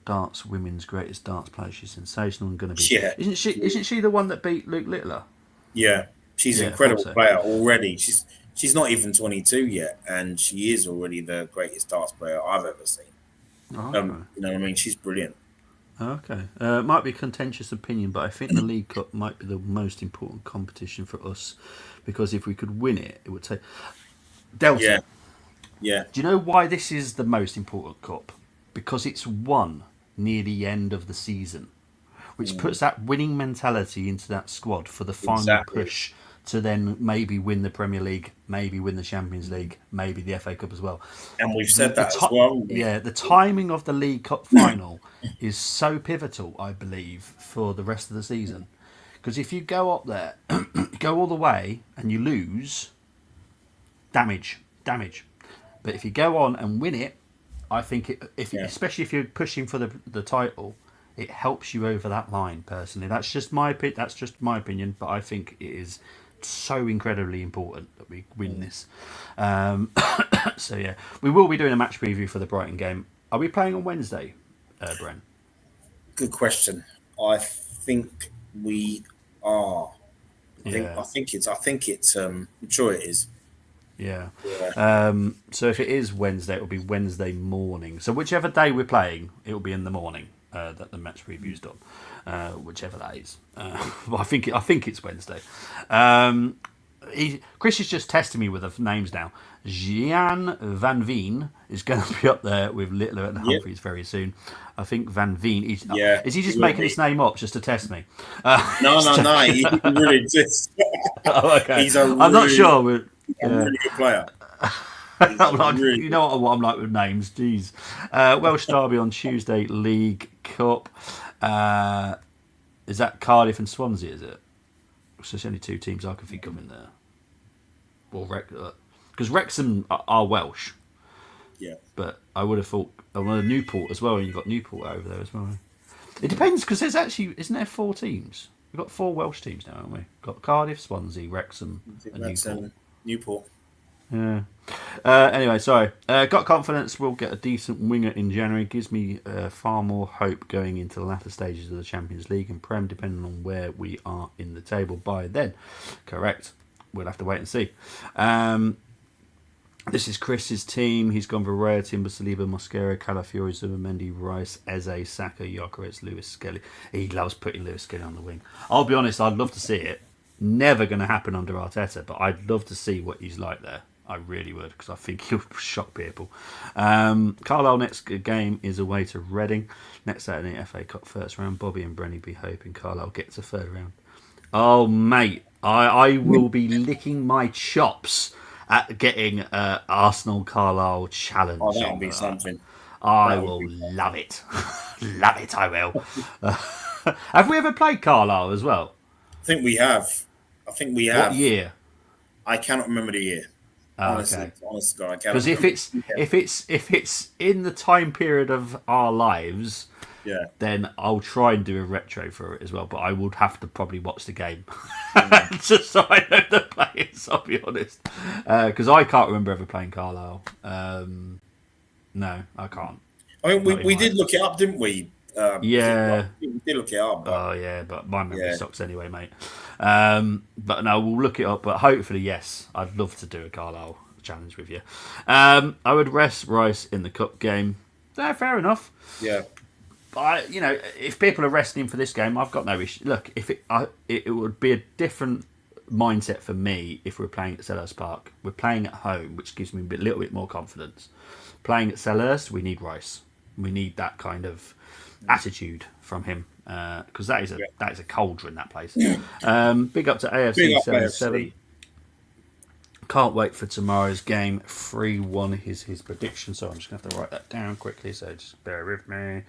Speaker 1: darts women's greatest darts player, she's sensational and going to be.
Speaker 2: Yeah.
Speaker 1: Isn't she the one that beat Luke Littler?
Speaker 2: Yeah, she's an incredible player already. She's not even 22 yet, and she is already the greatest darts player I've ever seen.
Speaker 1: Oh, okay.
Speaker 2: You know what I mean? She's brilliant.
Speaker 1: Okay, might be a contentious opinion, but I think the League Cup might be the most important competition for us because if we could win it, it would take. Delta.
Speaker 2: Yeah.
Speaker 1: Do you know why this is the most important cup? Because it's won near the end of the season, which puts that winning mentality into that squad for the final push to then maybe win the Premier League, maybe win the Champions League, maybe the FA Cup as well.
Speaker 2: And we've said that as well.
Speaker 1: Yeah, the timing of the League Cup final is so pivotal, I believe, for the rest of the season. Because if you go up there, go all the way, and you lose, damage. But if you go on and win it, I think especially if you're pushing for the title, it helps you over that line. Personally, that's just my opinion. But I think it is so incredibly important that we win this. So yeah, we will be doing a match preview for the Brighton game. Are we playing on Wednesday? Bren?
Speaker 2: Good question. I think we are.
Speaker 1: Yeah.
Speaker 2: I think it's. I'm sure it is.
Speaker 1: Yeah.
Speaker 2: Yeah.
Speaker 1: So if it is Wednesday, it will be Wednesday morning. So whichever day we're playing, it will be in the morning that the match preview's done, whichever that is. But I think it's Wednesday. Chris is just testing me with the names now. Gian Van Veen is going to be up there with Littler and
Speaker 2: Yep.
Speaker 1: Humphreys very soon. I think Van Veen
Speaker 2: Yeah.
Speaker 1: is he just
Speaker 2: He will
Speaker 1: making
Speaker 2: be.
Speaker 1: his name up just to test me?
Speaker 2: No. He really exists.
Speaker 1: Oh, okay.
Speaker 2: He's a
Speaker 1: I'm not
Speaker 2: really,
Speaker 1: sure.
Speaker 2: a
Speaker 1: Yeah.
Speaker 2: really good player. He's a really
Speaker 1: You know what I'm like with names. Jeez. Welsh Derby on Tuesday, League Cup. Is that Cardiff and Swansea, is it? So there's only two teams I can think of in there. Or because Wrexham are Welsh,
Speaker 2: Yeah.
Speaker 1: but I would have thought Newport as well, and you've got Newport over there as well. It depends, because there's actually, isn't there 4 teams? We've got 4 Welsh teams now, haven't we? Got Cardiff, Swansea, Wrexham,
Speaker 2: I think
Speaker 1: and
Speaker 2: that's
Speaker 1: Newport.
Speaker 2: Newport.
Speaker 1: Yeah. Anyway, sorry. Got confidence we'll get a decent winger in January. Gives me far more hope going into the latter stages of the Champions League and Prem, depending on where we are in the table by then. Correct. We'll have to wait and see. This is Chris's team. He's gone for Raya, Timber, Saliba, Mosquera, Calafiori, Zubimendi, Rice, Eze, Saka, Gyökeres, Lewis Skelly. He loves putting Lewis Skelly on the wing. I'll be honest, I'd love to see it. Never going to happen under Arteta, but I'd love to see what he's like there. I really would, because I think he'll shock people. Carlisle next game is away to Reading. Next Saturday, FA Cup first round. Bobby and Brenny be hoping Carlisle gets a third round. Oh, mate, I will be licking my chops at getting Arsenal Carlisle challenge.
Speaker 2: Oh, that'll be something.
Speaker 1: I will love it. Love it, I will. Have we ever played Carlisle as well?
Speaker 2: I think we have.
Speaker 1: What year?
Speaker 2: I cannot remember the year. Honestly,
Speaker 1: Okay.
Speaker 2: honest to God, I cannot.
Speaker 1: Because if it's in the time period of our lives,
Speaker 2: yeah,
Speaker 1: then I'll try and do a retro for it as well. But I would have to probably watch the game just so I know the players. I'll be honest, because I can't remember ever playing Carlisle. No, I can't.
Speaker 2: I mean, we did look it up, didn't we?
Speaker 1: Yeah.
Speaker 2: We did look it up. But
Speaker 1: Oh yeah, but my memory sucks anyway, mate. But no, we'll look it up. But hopefully, yes, I'd love to do a Carlisle challenge with you. I would rest Rice in the cup game. No, fair enough.
Speaker 2: yeah,
Speaker 1: If people are resting him for this game, I've got no issue. Look, if it would be a different mindset for me if we're playing at Selhurst Park. We're playing at home, which gives me a little bit more confidence. Playing at Selhurst, we need Rice. We need that kind of attitude from him, because that is a cauldron, that place. Big up to AFC
Speaker 2: Big up
Speaker 1: 77.
Speaker 2: AFC.
Speaker 1: Can't wait for tomorrow's game. 3-1 is his prediction, so I'm just going to have to write that down quickly, so just bear with me.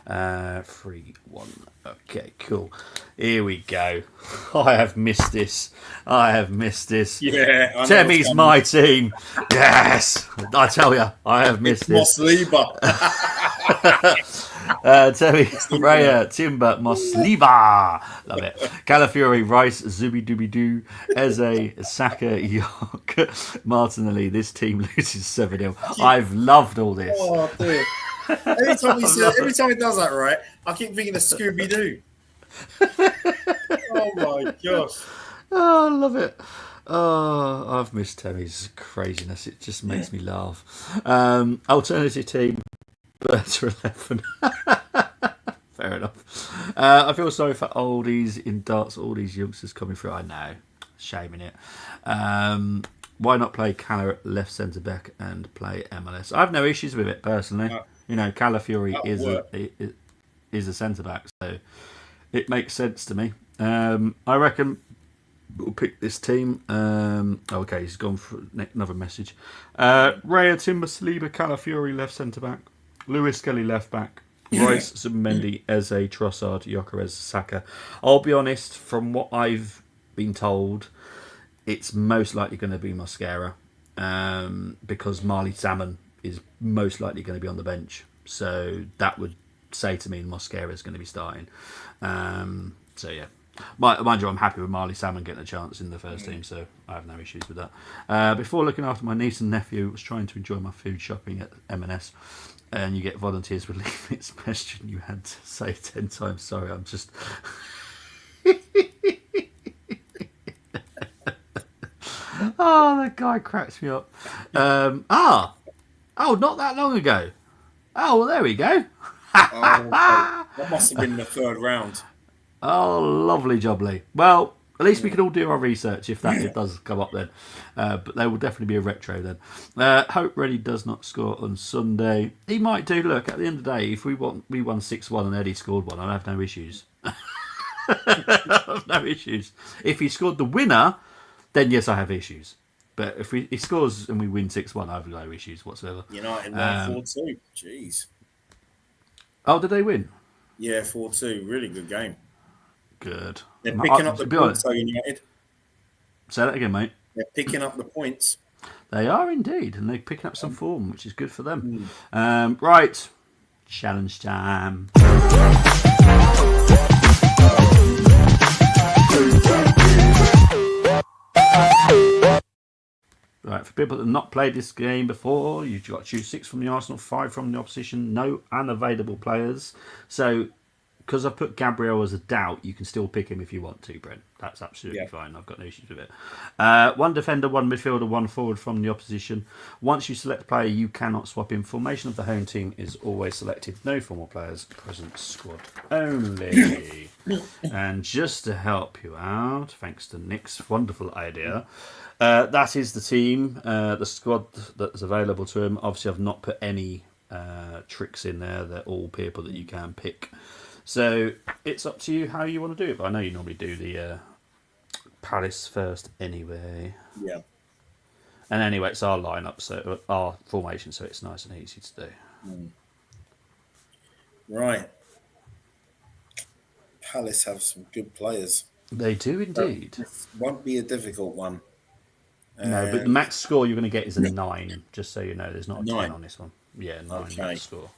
Speaker 1: 3-1. Okay, cool. Here we go. I have missed this.
Speaker 2: Yeah. I know
Speaker 1: Temmie's
Speaker 2: what's
Speaker 1: my team. Yes. I tell you, I have missed this.
Speaker 2: Mosliba.
Speaker 1: Temmie, Raya, Timber, Mosliba. Love it. Calafiori, Rice, Zubi Dooby Doo, Eze, Saka, York, Martinelli. This team loses 7-0. I've loved all this.
Speaker 2: Oh, dear. Every time he does that, right, I keep thinking of Scooby Doo. Oh my gosh.
Speaker 1: Oh, I love it. Oh, I've missed Temmie's craziness. It just makes me laugh. Alternative team, Berta 11. Fair enough. I feel sorry for oldies in darts, all these youngsters coming through. I know. Shame in it. Why not play Cala at left centre back and play MLS? I have no issues with it personally. Calafiori is a centre back, so it makes sense to me. I reckon we'll pick this team. Okay, he's gone for another message. Raya, Timber, Saliba, Calafiori left centre back, Lewis Skelly left back, Rice, Zubimendi, Eze, Trossard, Gyökeres, Saka. I'll be honest, from what I've been told, it's most likely going to be Mosquera, because Marley Salmon is most likely going to be on the bench. So that would say to me Mosquera is going to be starting. So yeah. Mind you, I'm happy with Marley Salmon getting a chance in the first team, so I have no issues with that. Before looking after my niece and nephew, was trying to enjoy my food shopping at M&S, and you get volunteers with leaving its question. You had to say 10 times. Sorry, I'm just. Oh, that guy cracks me up. Not that long ago. Oh, well, there we go.
Speaker 2: That must have been the third round.
Speaker 1: Oh, lovely jubbly. Well, at least we can all do our research if that it does come up then. But there will definitely be a retro then. Hope Reddy does not score on Sunday. He might do. Look, at the end of the day, if we won 6-1 and Eddie scored one, I'd have no issues. I have no issues. If he scored the winner, then yes, I have issues. But if he scores and we win 6-1, I have no issues whatsoever.
Speaker 2: United won 4-2. Jeez.
Speaker 1: Oh, did they win?
Speaker 2: Yeah, 4-2. Really good game.
Speaker 1: Good.
Speaker 2: They're picking up the points, though, United.
Speaker 1: Say that again, mate.
Speaker 2: They're picking up the points.
Speaker 1: They are indeed, and they're picking up some form, which is good for them. Right. Challenge time. Right, for people that have not played this game before, you've got to choose 6 from the Arsenal, 5 from the opposition, no unavailable players. So, because I've put Gabriel as a doubt, you can still pick him if you want to, Brent. That's absolutely fine. I've got no issues with it. 1 defender, 1 midfielder, 1 forward from the opposition. Once you select a player, you cannot swap in. Formation of the home team is always selected. No former players, present squad only. And just to help you out, thanks to Nick's wonderful idea, that is the team, the squad that's available to him. Obviously, I've not put any tricks in there. They're all people that you can pick. So it's up to you how you want to do it. But I know you normally do the Palace first anyway.
Speaker 2: Yeah.
Speaker 1: And anyway, it's our lineup, so our formation, so it's nice and easy to do.
Speaker 2: Right. Palace have some good players.
Speaker 1: They do indeed.
Speaker 2: This won't be a difficult one.
Speaker 1: No, but the max score you're going to get is a 9, just so you know. There's not a 10 on this one. Yeah, 9
Speaker 2: Okay.
Speaker 1: max score.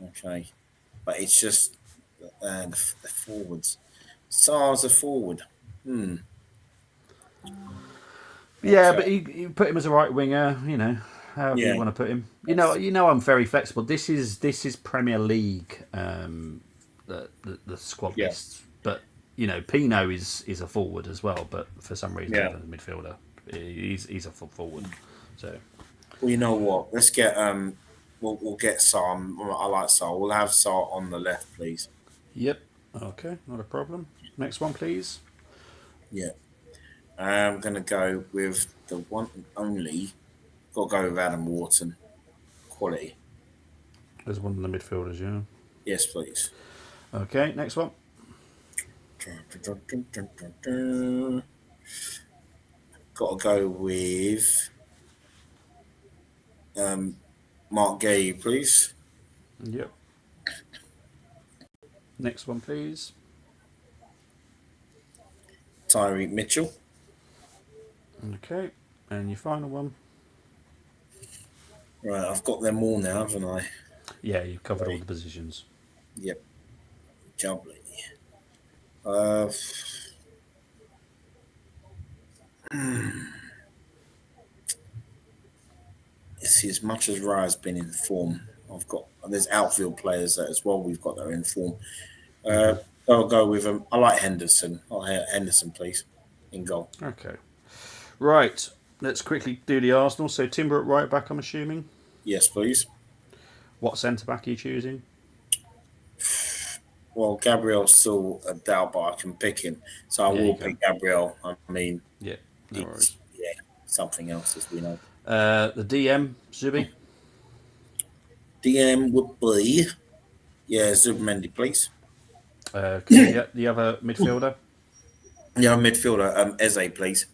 Speaker 2: Okay. But it's just the forwards. Sar's a forward.
Speaker 1: Yeah, but you put him as a right winger, you know, however you want to put him. You know, I'm very flexible. This is Premier League, the squad list. But you know, Pino is a forward as well. But for some reason, he's a midfielder. He's a forward. So,
Speaker 2: well, you know what? Let's get we'll get Sar. I like Sar. We'll have Sar on the left, please.
Speaker 1: Yep. Okay, not a problem. Next one, please.
Speaker 2: Yeah. I'm going to go with the one and only. Got to go with Adam Wharton. Quality.
Speaker 1: There's one of the midfielders, yeah.
Speaker 2: Yes, please.
Speaker 1: Okay, next one.
Speaker 2: Got to go with Mark Gay, please.
Speaker 1: Yep. Next one, please.
Speaker 2: Tyreek Mitchell.
Speaker 1: Okay, and your final one.
Speaker 2: Right, I've got them all now, haven't I?
Speaker 1: Yeah, you've covered all the positions.
Speaker 2: Yep. Jubbly. See, as much as Raya's been in form, there's outfield players that as well we've got that are in form. I'll go with I like Henderson. I'll have Henderson, please, in goal.
Speaker 1: Okay. Right, let's quickly do the Arsenal. So Timber at right back, I'm assuming.
Speaker 2: Yes, please.
Speaker 1: What centre back are you choosing?
Speaker 2: Well, Gabriel's still a doubt, but I can pick him. So I will pick Gabriel. I mean,
Speaker 1: no worries.
Speaker 2: Something else, as we know.
Speaker 1: The DM, Zubi.
Speaker 2: DM would be, Zubimendi, please.
Speaker 1: The other midfielder.
Speaker 2: Yeah, midfielder, Eze, please.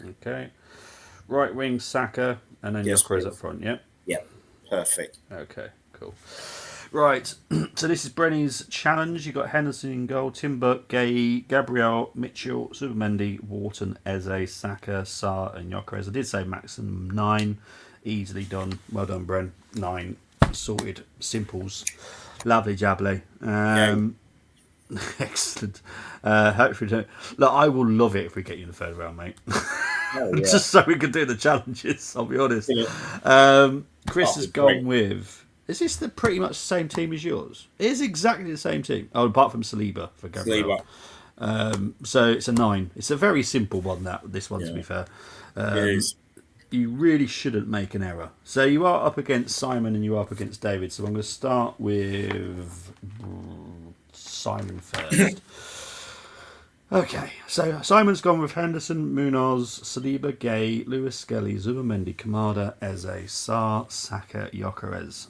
Speaker 1: Okay. Right wing, Saka, and then Yokres up front, yeah?
Speaker 2: Yeah, perfect.
Speaker 1: Okay, cool. Right, so this is Brenny's challenge. You've got Henderson in goal, Timber, Gay, Gabriel, Mitchell, Zubimendi, Wharton, Eze, Saka, Sarr, and Yokres. I did say maximum 9. Easily done. Well done, Bren. 9. Sorted. Simples. Lovely jubbly. Excellent. Hopefully, don't. Look, I will love it if we get you in the third round, mate.
Speaker 2: Oh yeah.
Speaker 1: Just so we can do the challenges. I'll be honest.
Speaker 2: Yeah.
Speaker 1: Chris
Speaker 2: Oh,
Speaker 1: has
Speaker 2: great.
Speaker 1: gone with. Is this the pretty much the same team as yours? It is exactly the same team. Oh, apart from Saliba for
Speaker 2: Sleep
Speaker 1: Gabriel.
Speaker 2: up.
Speaker 1: So it's a 9. It's a very simple one. This one, to
Speaker 2: Yeah.
Speaker 1: be fair.
Speaker 2: It is.
Speaker 1: You really shouldn't make an error. So you are up against Simon and you are up against David. So I'm going to start with Simon first. Okay, so Simon's gone with Henderson, Munoz, Saliba, Gay, Lewis Skelly, Zubimendi, Kamada, Eze, Sarr, Saka, Gyökeres.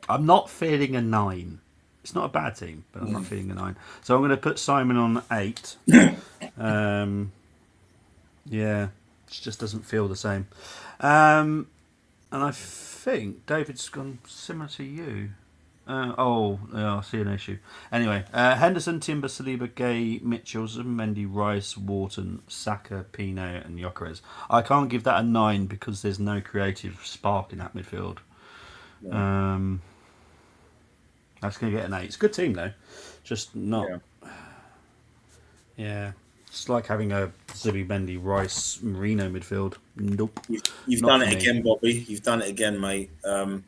Speaker 1: I'm not feeling a 9. It's not a bad team, but I'm not feeling a 9. So I'm going to put Simon on 8. Yeah, it just doesn't feel the same. And I think David's gone similar to you. I see an issue. Anyway, Henderson, Timber, Saliba, Gay, Mitchell, Zubimendi, Rice, Wharton, Saka, Pino, and Gyökeres. I can't give that a 9 because there's no creative spark in that midfield.
Speaker 2: Yeah.
Speaker 1: That's going to get an 8. It's a good team though, just not. Yeah, it's like having a Zubimendi, Rice, Marino midfield. Nope.
Speaker 2: You've
Speaker 1: Not
Speaker 2: done
Speaker 1: for
Speaker 2: it
Speaker 1: me.
Speaker 2: again, Bobby. You've done it again, mate.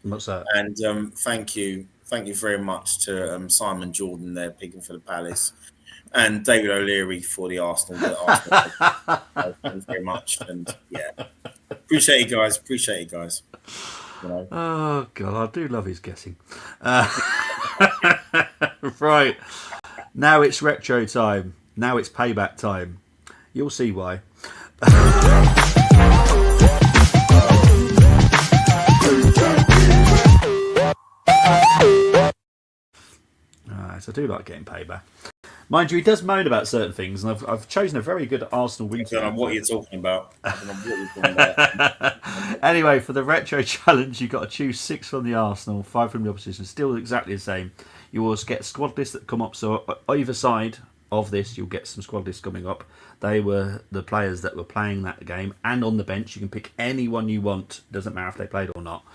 Speaker 1: What's that?
Speaker 2: And thank you very much to Simon Jordan there picking for the Palace, and David O'Leary for the Arsenal. Thank you very much, and yeah, appreciate you guys. You know.
Speaker 1: Oh god, I do love his guessing. Right, now it's retro time. Now it's payback time. You'll see why. So I do like getting payback. Mind you, he does moan about certain things, and I've chosen a very good Arsenal win.
Speaker 2: I don't know what you're talking about.
Speaker 1: Anyway, for the retro challenge, you've got to choose 6 from the Arsenal, 5 from the opposition. Still exactly the same. You always get squad lists that come up. So either side of this, you'll get some squad lists coming up. They were the players that were playing that game, and on the bench, you can pick anyone you want. Doesn't matter if they played or not.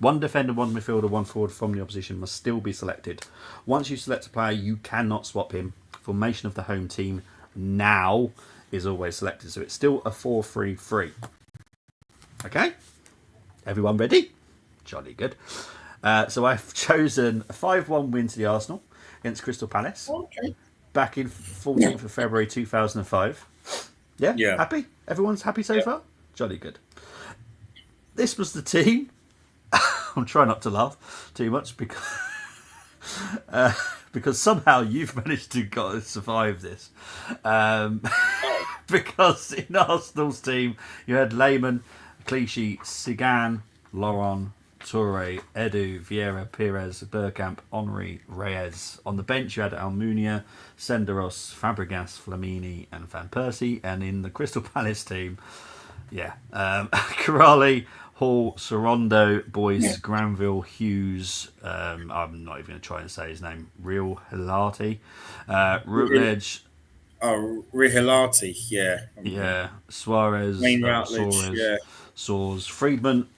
Speaker 1: 1 defender, 1 midfielder, 1 forward from the opposition must still be selected. Once you select a player, you cannot swap him. Formation of the home team now is always selected, so it's still a 4-3-3. Okay, everyone ready? Jolly good. So I've chosen a 5-1 win to the Arsenal against Crystal Palace.
Speaker 2: Okay.
Speaker 1: Back in 14th of February 2005. Yeah?
Speaker 2: Yeah.
Speaker 1: Happy? Everyone's happy so far? Jolly good. This was the team. I'm trying not to laugh too much because somehow you've managed to survive this. Because in Arsenal's team, you had Lehmann, Clichy, Sigan, Laurent, Toure, Edu, Vieira, Pires, Bergkamp, Henry, Reyes. On the bench, you had Almunia, Senderos, Fabregas, Flamini, and Van Persie. And in the Crystal Palace team, Corrali, Hall, Sorondo, Boyce, Granville, Hughes. I'm not even going to try and say his name. Real Hilati, Routledge.
Speaker 2: Oh, Rihilati, yeah.
Speaker 1: Yeah, Suarez,
Speaker 2: Wayne Routledge,
Speaker 1: Suarez,
Speaker 2: yeah.
Speaker 1: Soares, Friedman,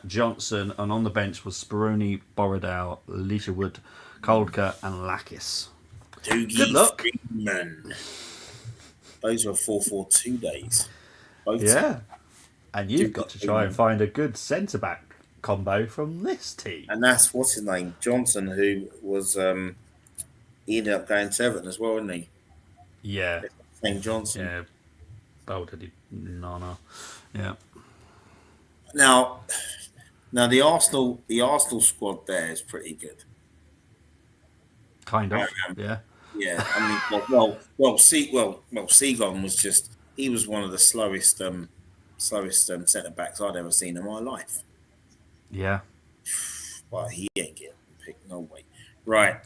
Speaker 1: Johnson, and on the bench was Speroni, Borodale, Leisherwood, Koldka, and Lakis.
Speaker 2: Doogie
Speaker 1: Good luck.
Speaker 2: Friedman. Those were 4-4-2 days. Both.
Speaker 1: Yeah, and you've got to try and find a good centre back combo from this team.
Speaker 2: And that's what's his name, Johnson, who was he ended up going to Everton as well, didn't he?
Speaker 1: Yeah,
Speaker 2: St. Johnson.
Speaker 1: yeah, Baldy, no, yeah.
Speaker 2: Now the Arsenal squad there is pretty good.
Speaker 1: Kind of, yeah.
Speaker 2: Yeah, I mean, Seagon was he was one of the slowest centre backs I'd ever seen in my life.
Speaker 1: Yeah.
Speaker 2: But he ain't getting picked, no way. Right,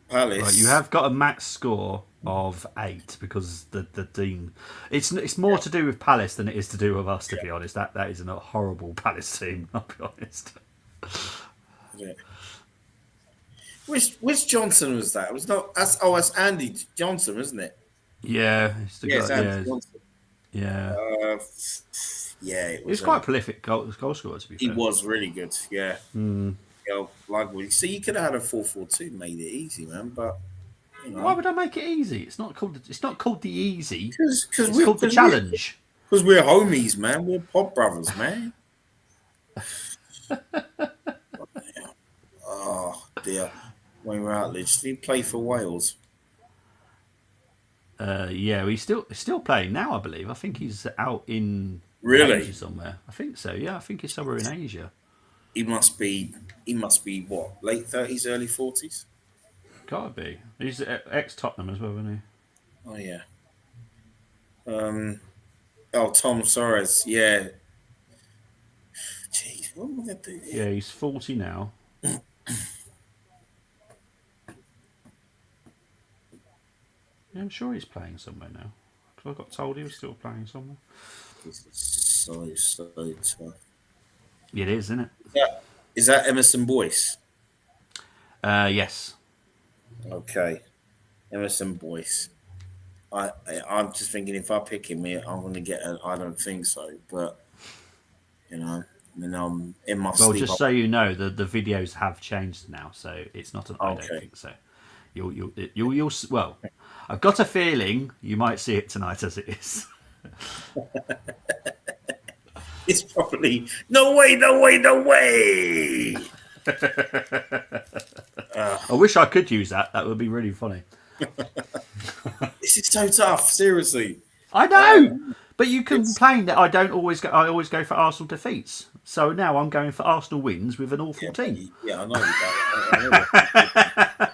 Speaker 2: Palace.
Speaker 1: Right, you have got a max score of 8 because the team. It's more to do with Palace than it is to do with us. To be honest, that is a horrible Palace team. I'll be honest.
Speaker 2: Yeah. Which Johnson was that? It was not. That's Andy Johnson, isn't it?
Speaker 1: Yeah, it's the guy.
Speaker 2: Andy Johnson.
Speaker 1: Yeah.
Speaker 2: Yeah, it
Speaker 1: He was
Speaker 2: was.
Speaker 1: quite a prolific goal scorer, to be
Speaker 2: He
Speaker 1: fair.
Speaker 2: was really good. Yeah.
Speaker 1: Mm.
Speaker 2: Like, see, you could have had a 4-4-2, made it easy, man. But you
Speaker 1: Why
Speaker 2: know,
Speaker 1: would I make it easy? It's not called. It's not called the easy.
Speaker 2: because
Speaker 1: It's called the challenge.
Speaker 2: we're homies, man. We're pod brothers, man. Oh dear, Wayne Routledge. Did he play for Wales?
Speaker 1: Yeah, he's still playing now, I believe. I think he's out in Asia
Speaker 2: Really?
Speaker 1: somewhere. I think so. Yeah, I think he's somewhere in Asia.
Speaker 2: He must be. He must be what? Late 30s, early 40s.
Speaker 1: Gotta be. He's ex Tottenham as well, isn't
Speaker 2: Oh yeah. Um. Oh, Tom Soares. Yeah. Jeez, what am I gonna do
Speaker 1: he?
Speaker 2: here?
Speaker 1: Yeah, he's 40 now. Yeah, I'm sure he's playing somewhere now. 'Cause I got told he was still playing somewhere.
Speaker 2: This is so tough.
Speaker 1: It is, isn't it?
Speaker 2: Yeah. Is that Emerson Boyce?
Speaker 1: Yes.
Speaker 2: Okay, Emerson Boyce. I'm just thinking if I pick him here, I'm going to get an. I don't think so, but you know, and I'm in my
Speaker 1: Well,
Speaker 2: sleep.
Speaker 1: just so you know, the videos have changed now, so it's not an I don't
Speaker 2: Okay.
Speaker 1: think so. You'll well, I've got a feeling you might see it tonight as it is.
Speaker 2: It's probably no way, no way, no way.
Speaker 1: I wish I could use that. That would be really funny.
Speaker 2: This is so tough. Seriously.
Speaker 1: I know, but you complain that I don't always go. I always go for Arsenal defeats. So now I'm going for Arsenal wins with an awful team.
Speaker 2: Yeah, I know that.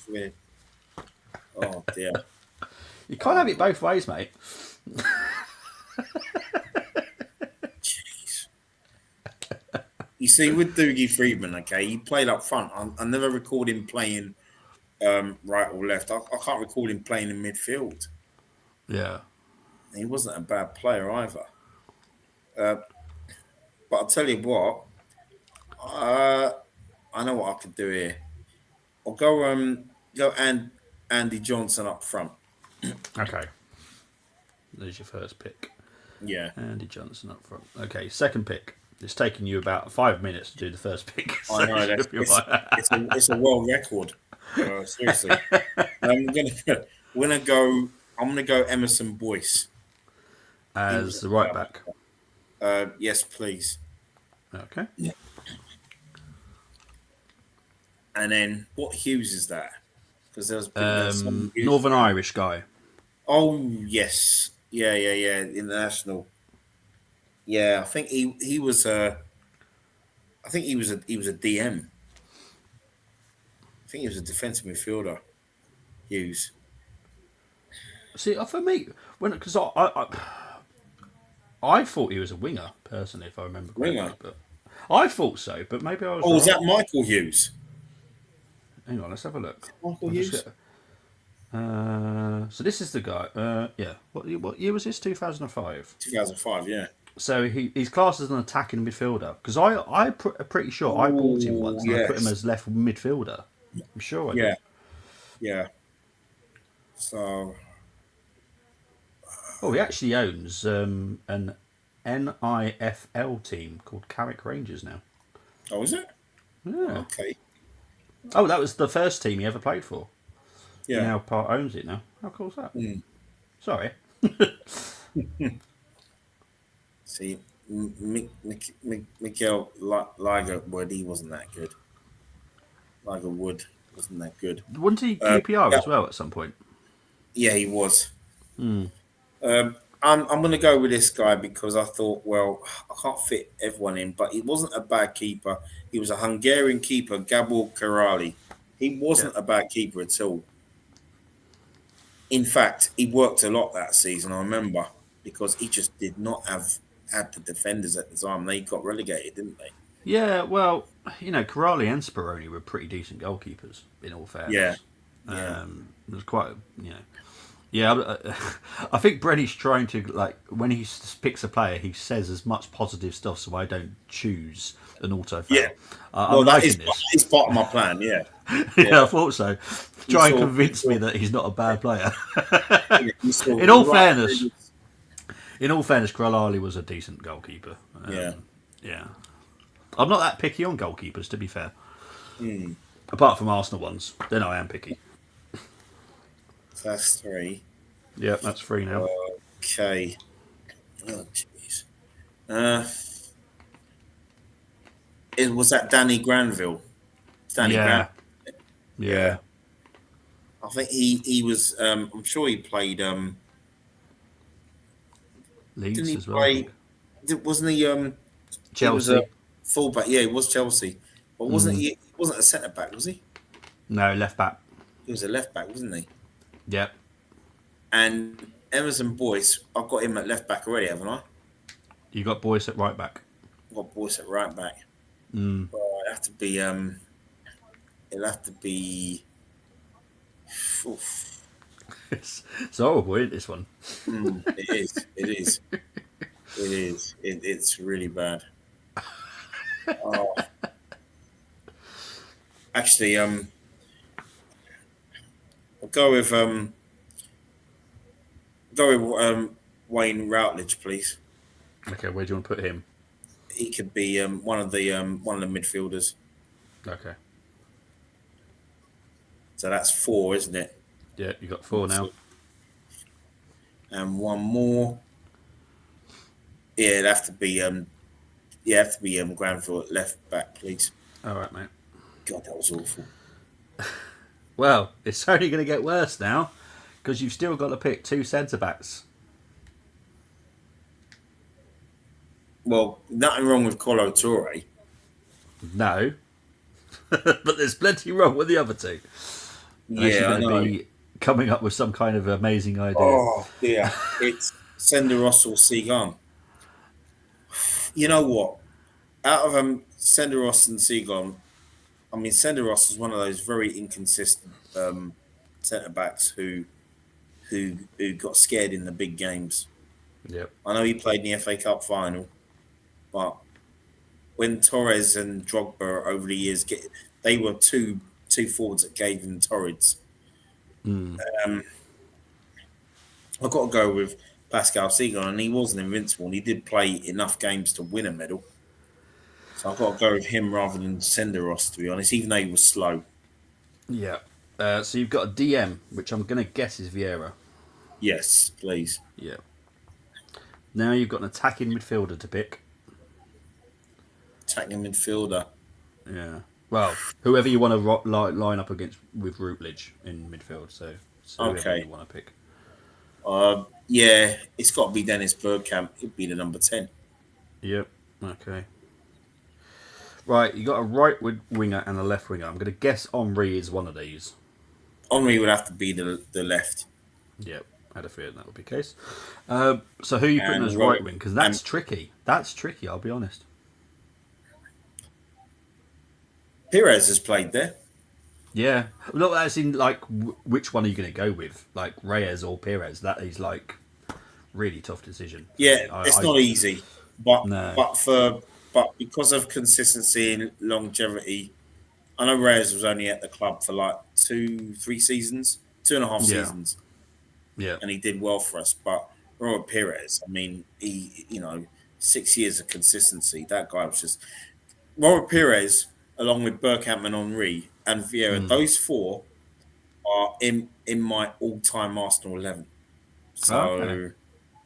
Speaker 2: Yeah. Oh dear.
Speaker 1: You can't have it both ways, mate.
Speaker 2: Jeez. You see, with Dougie Friedman, okay, he played up front. I never recalled him playing right or left. I can't recall him playing in midfield.
Speaker 1: Yeah.
Speaker 2: He wasn't a bad player either. But I'll tell you what, I know what I could do here. I'll go Andy Johnson up front.
Speaker 1: Okay. There's your first pick.
Speaker 2: Yeah.
Speaker 1: Andy Johnson up front. Okay, second pick. It's taken you about 5 minutes to do the first pick. So
Speaker 2: I know it's a world record. Seriously, I'm gonna go Emerson Boyce
Speaker 1: as the right back.
Speaker 2: Yes, please.
Speaker 1: Okay.
Speaker 2: And then what Hughes is that? Because there's some Hughes.
Speaker 1: Northern Irish guy.
Speaker 2: Oh yes, yeah. International. Yeah, I think he was a DM. I think he was a defensive midfielder. Hughes.
Speaker 1: See, for me, because I thought he was a winger personally, if I remember correctly.
Speaker 2: Winger?
Speaker 1: But I thought so, but maybe I was.
Speaker 2: Oh, was
Speaker 1: wrong.
Speaker 2: that Michael Hughes?
Speaker 1: Hang on, let's have a look.
Speaker 2: Michael Hughes.
Speaker 1: So this is the guy. Yeah. What year was this? 2005.
Speaker 2: 2005. Yeah.
Speaker 1: So he's classed as an attacking midfielder because I'm pretty sure I bought him once and I put him as left midfielder. I'm sure I did.
Speaker 2: Yeah. So.
Speaker 1: Oh, he actually owns an NIFL team called Carrick Rangers now.
Speaker 2: Oh, is it?
Speaker 1: Yeah.
Speaker 2: Okay.
Speaker 1: Oh, that was the first team he ever played for.
Speaker 2: Yeah.
Speaker 1: He now part owns it now. How cool is that?
Speaker 2: Mm.
Speaker 1: Sorry.
Speaker 2: See, Mikel Ligerwood, he wasn't that good. Ligerwood wasn't that good.
Speaker 1: Wasn't he QPR as well at some point?
Speaker 2: Yeah, he was.
Speaker 1: Mm.
Speaker 2: I'm going to go with this guy because I thought, well, I can't fit everyone in, but he wasn't a bad keeper. He was a Hungarian keeper, Gabor Kiraly. He wasn't a bad keeper at all. In fact, he worked a lot that season, I remember, because he just did not have the defenders at the time. They got relegated, didn't they?
Speaker 1: Yeah, well, Kiraly and Speroni were pretty decent goalkeepers, in all fairness.
Speaker 2: Yeah.
Speaker 1: It was quite, Yeah, I think Brenny's trying to, when he picks a player, he says as much positive stuff so I don't choose an auto foul.
Speaker 2: Yeah.
Speaker 1: I'm liking this.
Speaker 2: It's part of my plan, yeah.
Speaker 1: Yeah, I thought so. Try and convince me that he's not a bad player. In all fairness, In all fairness, Kralali was a decent goalkeeper.
Speaker 2: Yeah.
Speaker 1: Yeah. I'm not that picky on goalkeepers, to be fair.
Speaker 2: Hmm.
Speaker 1: Apart from Arsenal ones, then I am picky.
Speaker 2: So that's 3.
Speaker 1: Yeah, that's 3 now.
Speaker 2: Okay. Oh, jeez. Uh, was that Danny Granville? Danny Granville.
Speaker 1: Yeah.
Speaker 2: Yeah.
Speaker 1: Yeah.
Speaker 2: I think he was. I'm sure he played. Didn't
Speaker 1: Leeds
Speaker 2: he
Speaker 1: as well, I think.
Speaker 2: play? Wasn't he? He was a
Speaker 1: Chelsea.
Speaker 2: fullback. Yeah, he was Chelsea, but wasn't
Speaker 1: Mm.
Speaker 2: he? He wasn't a centre back, was he?
Speaker 1: No, left back.
Speaker 2: He was a left back, wasn't he?
Speaker 1: Yep.
Speaker 2: And Emerson Boyce, I've got him at left back already, haven't I?
Speaker 1: You got Boyce at right back.
Speaker 2: I've got Boyce at right back.
Speaker 1: Mm.
Speaker 2: Well, it'll have to be. It'll have to be. Oof.
Speaker 1: It's horrible, isn't this one?
Speaker 2: It is. It is. It is. It's really bad. Oh. Actually, I'll go with Wayne Routledge, please.
Speaker 1: Okay, where do you want to put him?
Speaker 2: He could be one of the midfielders.
Speaker 1: Okay.
Speaker 2: So that's 4, isn't it?
Speaker 1: Yeah, you got 4 now.
Speaker 2: And one more. Yeah, it'd have to be Granville at left back, please.
Speaker 1: All right, mate.
Speaker 2: God, that was awful.
Speaker 1: Well, it's only going to get worse now because you've still got to pick 2 centre backs.
Speaker 2: Well, nothing wrong with Colo Toure.
Speaker 1: No, but there's plenty wrong with the other 2. Unless you're
Speaker 2: Yeah, I
Speaker 1: going
Speaker 2: know.
Speaker 1: to be coming up with some kind of amazing idea.
Speaker 2: Oh dear, it's Senderos or Seagon. You know what? Out of Senderos and Seagon, I mean Senderos is one of those very inconsistent centre backs who got scared in the big games.
Speaker 1: Yep.
Speaker 2: I know he played in the FA Cup final, but when Torres and Drogba over the years they were two forwards that gave him torrids.
Speaker 1: Mm.
Speaker 2: I've got to go with Pascal Seagon, and he wasn't invincible, and he did play enough games to win a medal. So I've got to go with him rather than Senderos, to be honest, even though he was slow.
Speaker 1: Yeah. So you've got a DM, which I'm going to guess is Vieira.
Speaker 2: Yes, please.
Speaker 1: Yeah. Now you've got an attacking midfielder to pick.
Speaker 2: Attacking midfielder.
Speaker 1: Yeah. Well, whoever you want to line up against with Routledge in midfield. So whoever
Speaker 2: Okay.
Speaker 1: you want to pick.
Speaker 2: Yeah, it's got to be Dennis Bergkamp. He'd be the number 10.
Speaker 1: Yep. Okay. Right, you got a right winger and a left winger. I'm going to guess Henri is one of these.
Speaker 2: Henri would have to be the left.
Speaker 1: Yep. I had a feeling that would be the case. So who are you putting
Speaker 2: And
Speaker 1: as
Speaker 2: Robert-
Speaker 1: right wing? Because that's tricky. That's tricky, I'll be honest.
Speaker 2: Perez has played there.
Speaker 1: Yeah. Look, as in, like, which one are you going to go with? Like, Reyes or Perez? That is, like, really tough decision.
Speaker 2: Yeah, it's not easy, but
Speaker 1: No.
Speaker 2: but because of consistency and longevity, I know Reyes was only at the club for like 2-3 seasons, 2.5
Speaker 1: Yeah.
Speaker 2: seasons,
Speaker 1: Yeah.
Speaker 2: and he did well for us. But Robert Perez, I mean, 6 years of consistency. That guy was just Robert Perez, along with Bergkamp and Henri and Vieira. Those 4 are in my all-time Arsenal 11. So.
Speaker 1: Okay.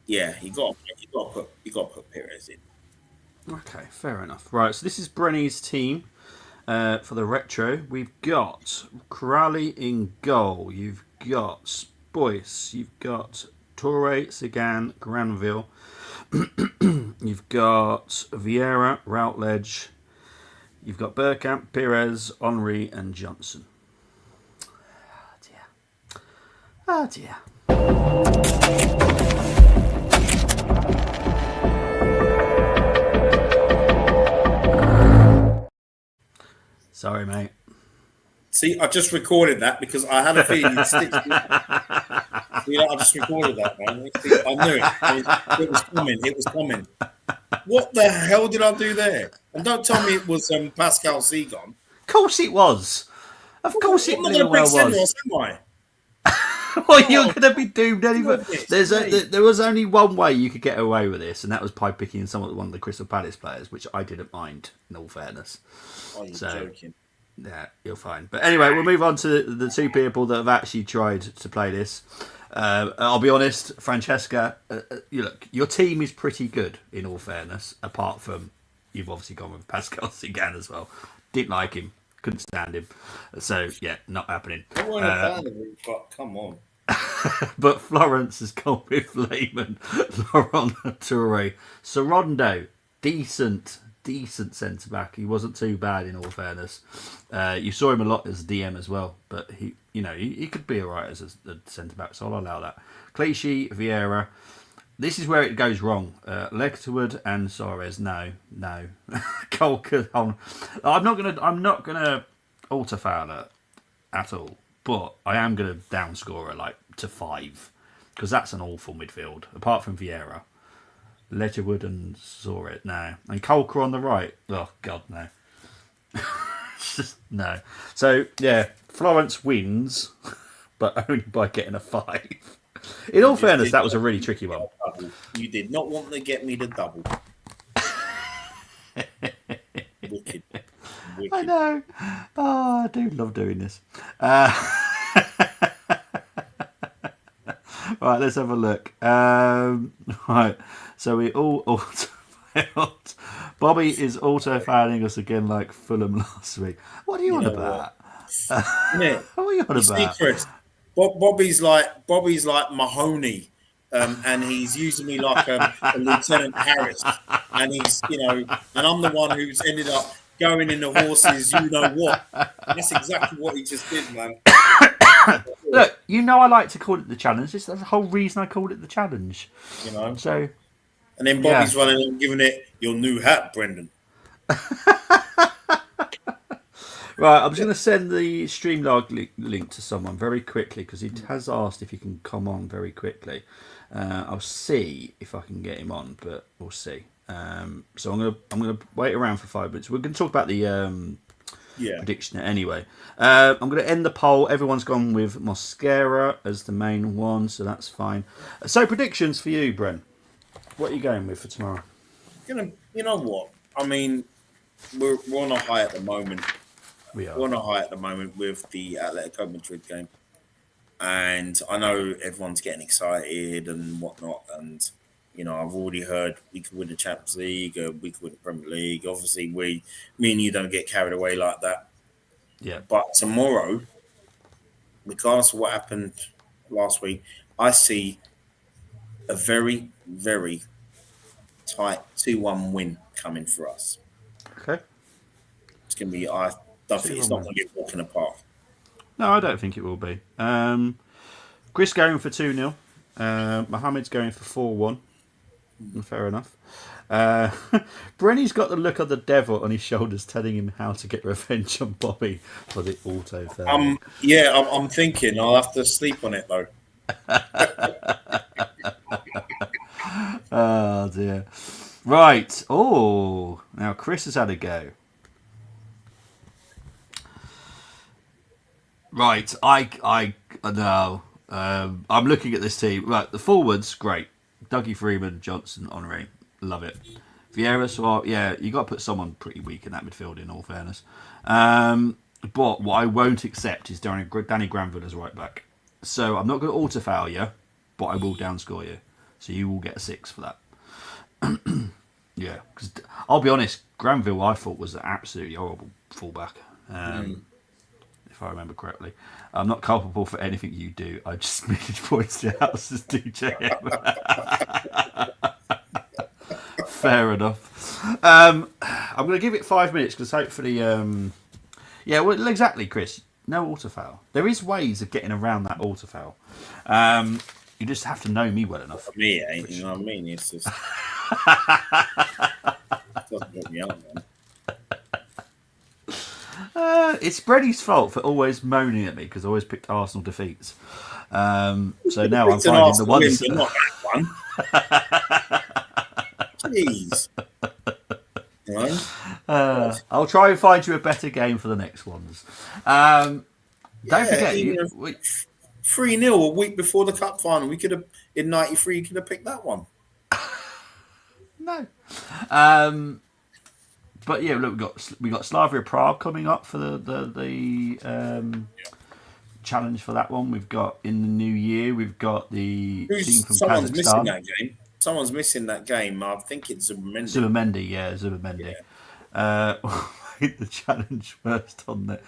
Speaker 2: Yeah, you got to put Perez in.
Speaker 1: Okay, fair enough. Right, so this is Brenny's team for the retro. We've got Crowley in goal. You've got Boyce. You've got Toure, Sagan, Granville. You've got Vieira, Routledge. You've got Bergkamp, Perez, Henri, and Johnson. Oh dear. Sorry, mate.
Speaker 2: See, I just recorded that because I had a feeling you'd stick to it. See, I just recorded that, man. See, I knew it. It was coming. It was coming. What the hell did I do there? And don't tell me it was Pascal Seagon.
Speaker 1: Of course it was. Of course it
Speaker 2: I'm not
Speaker 1: blew
Speaker 2: going to
Speaker 1: well
Speaker 2: pick
Speaker 1: was.
Speaker 2: Senderos, am I?
Speaker 1: Well, you're going to be doomed anyway.
Speaker 2: Goodness me.
Speaker 1: There was only one way you could get away with this, and that was by picking one of the Crystal Palace players, which I didn't mind, in all fairness.
Speaker 2: Oh, you're
Speaker 1: So,
Speaker 2: joking.
Speaker 1: yeah, you're fine. But anyway, we'll move on to the two people that have actually tried to play this. I'll be honest, Francesca, your team is pretty good, in all fairness, apart from you've obviously gone with Pascal Sigan as well. Didn't like him. Couldn't stand him. So, yeah, not happening.
Speaker 2: I wasn't a fan of him, but come on.
Speaker 1: But Florence has gone with Lehman, Laurent Touré. Sorondo, decent centre back. He wasn't too bad, in all fairness. You saw him a lot as DM as well, but he could be alright as a centre back, so I'll allow that. Clichy, Vieira. This is where it goes wrong. Lecterwood and Suarez. No. Colker. I'm not gonna alter Fowler at all, but I am gonna downscore her to 5 because that's an awful midfield. Apart from Vieira, Lecterwood and Suarez. No, and Colker on the right. Oh God, no. Just no. So yeah, Florence wins, but only by getting a 5. In all fairness, that was a really tricky one.
Speaker 2: You did not want to get me the double. Wicked.
Speaker 1: I know. Oh, I do love doing this. Right, let's have a look. Right, so we all auto-failed. Bobby is auto-fouling us again like Fulham last week. What are you on about?
Speaker 2: Yeah.
Speaker 1: What are you on about?
Speaker 2: Chris, Bobby's like Mahoney, and he's using me like a Lieutenant Harris, and he's and I'm the one who's ended up going in the horses. You know what? That's exactly what he just did, man.
Speaker 1: Look, I like to call it the challenge. That's the whole reason I called it the challenge. So.
Speaker 2: And then Bobby's running and giving it your new hat, Brendan.
Speaker 1: Right, I'm just going to send the Streamlog link to someone very quickly because he has asked if he can come on very quickly. I'll see if I can get him on, but we'll see. So I'm gonna wait around for 5 minutes. We're going to talk about the prediction anyway. I'm going to end the poll. Everyone's gone with Mosquera as the main one, so that's fine. So predictions for you, Bren. What are you going with for tomorrow?
Speaker 2: You know what? I mean, we're on a high at the moment.
Speaker 1: We are.
Speaker 2: We're on a high at the moment with the Atletico Madrid game. And I know everyone's getting excited and whatnot. And, I've already heard we could win the Champions League, we could win the Premier League. Obviously, me and you don't get carried away like that.
Speaker 1: Yeah.
Speaker 2: But tomorrow, regardless of what happened last week, I see a very, very tight 2-1 win coming for us.
Speaker 1: Okay.
Speaker 2: It's going to be, I don't think it's not going to be a walk in the park.
Speaker 1: No, I don't think it will be. Chris going for 2-0. Mohammed's going for 4-1. Fair enough. Brenny's got the look of the devil on his shoulders telling him how to get revenge on Bobby for the auto fail.
Speaker 2: I'm thinking I'll have to sleep on it though.
Speaker 1: Oh dear. Right. Oh, now Chris has had a go. Right. I know. I'm looking at this team. Right. The forwards, great. Dougie Freeman, Johnson, Henry. Love it. Vieira, so you got to put someone pretty weak in that midfield, in all fairness. But what I won't accept is Danny Granville as right back. So I'm not going to auto-foul you, but I will downscore you. So you will get a 6 for that. Yeah, because I'll be honest, Granville I thought was an absolutely horrible fullback. If I remember correctly. I'm not culpable for anything you do. I just made points to houses do JM. Fair enough. I'm going to give it 5 minutes because hopefully... well, exactly, Chris. No auto-foul. There is ways of getting around that auto-foul. You just have to know me well enough.
Speaker 2: For me, it ain't. You know what I mean? It's just... doesn't get me out, man.
Speaker 1: It's Brenny's fault for always moaning at me because I always picked Arsenal defeats. So now I'm finding the ones.
Speaker 2: Not that one. Jeez.
Speaker 1: I'll try and find you a better game for the next ones. Don't forget.
Speaker 2: 3-0 a week before the cup final. We could have in '93. You could have picked that one.
Speaker 1: No. But yeah, look, we got Slavia Prague coming up for the challenge for that one. We've got in the new year. We've got the team from
Speaker 2: Someone's missing
Speaker 1: Kazakhstan.
Speaker 2: that game. Someone's missing that game. I think it's Zubimendi.
Speaker 1: Zubimendi.
Speaker 2: Yeah.
Speaker 1: The challenge first on there.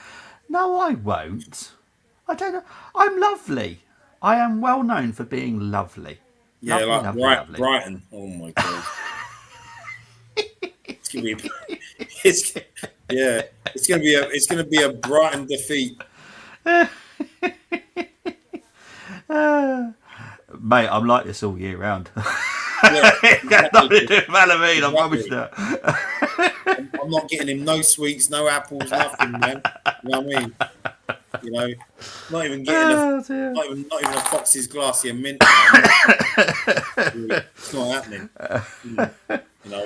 Speaker 1: No, I won't. I don't know. I'm lovely. I am well known for being lovely.
Speaker 2: Yeah,
Speaker 1: lovely,
Speaker 2: like
Speaker 1: lovely.
Speaker 2: Brighton. Oh my god. It's gonna be. It's yeah. It's gonna be a Brighton defeat.
Speaker 1: Mate, I'm like this all year round.
Speaker 2: Yeah,
Speaker 1: That's nothing to do with Halloween, I promise you.
Speaker 2: I'm not getting him no sweets, no apples, nothing, man. You know what I mean? You know, not even getting not even a Fox's glassy of mint. It's not happening. You know,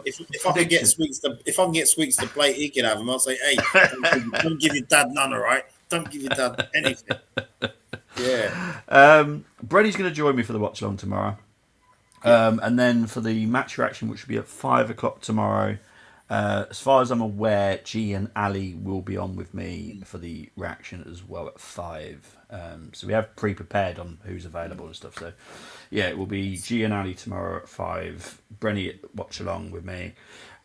Speaker 2: if I can get sweets to plate, he can have them. I'll say, hey, don't give your dad none, all right? Don't give your dad anything. Yeah.
Speaker 1: Brenny's going to join me for the watch along tomorrow. And then for the match reaction, which will be at 5 o'clock tomorrow, as far as I'm aware, G and Ali will be on with me for the reaction as well at 5. So we have pre-prepared on who's available and stuff. So yeah, it will be G and Ali tomorrow at 5. Brenny watch along with me.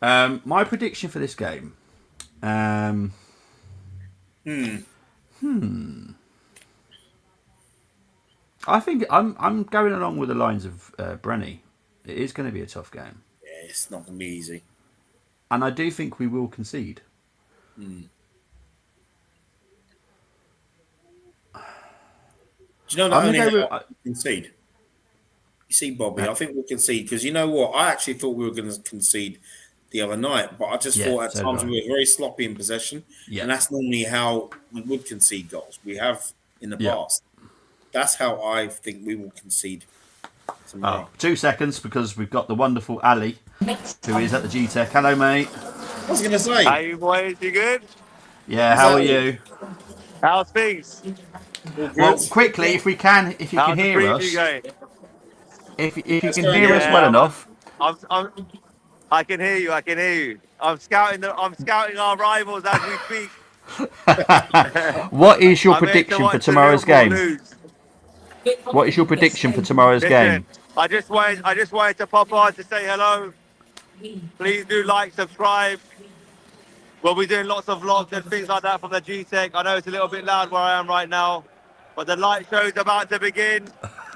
Speaker 1: My prediction for this game. I think I'm going along with the lines of Brenny. It is going to be a tough game.
Speaker 2: Yeah, it's not going to be easy.
Speaker 1: And I do think we will concede.
Speaker 2: Do you know that only how we concede? You see, Bobby, I think we'll concede because you know what? I actually thought we were going to concede the other night, but I just thought at times we were very sloppy in possession, and that's normally how we would concede goals. We have in the past. That's how I think we will concede.
Speaker 1: 2 seconds because we've got the wonderful Ali, who is at the GTEC. Hello, mate.
Speaker 2: I was going to say.
Speaker 3: How you boys? You good?
Speaker 1: Yeah, how are you?
Speaker 3: How's things?
Speaker 1: Well, quickly, if you can hear us, if you can hear us well enough.
Speaker 3: I can hear you. I can hear you. I'm scouting our rivals as we speak.
Speaker 1: What is your prediction for tomorrow's game? What is your prediction for tomorrow's game?
Speaker 3: I just wanted to pop on to say hello. Please do like, subscribe. We'll be doing lots of vlogs and things like that from the GTEC. I know it's a little bit loud where I am right now, but the light show is about to begin.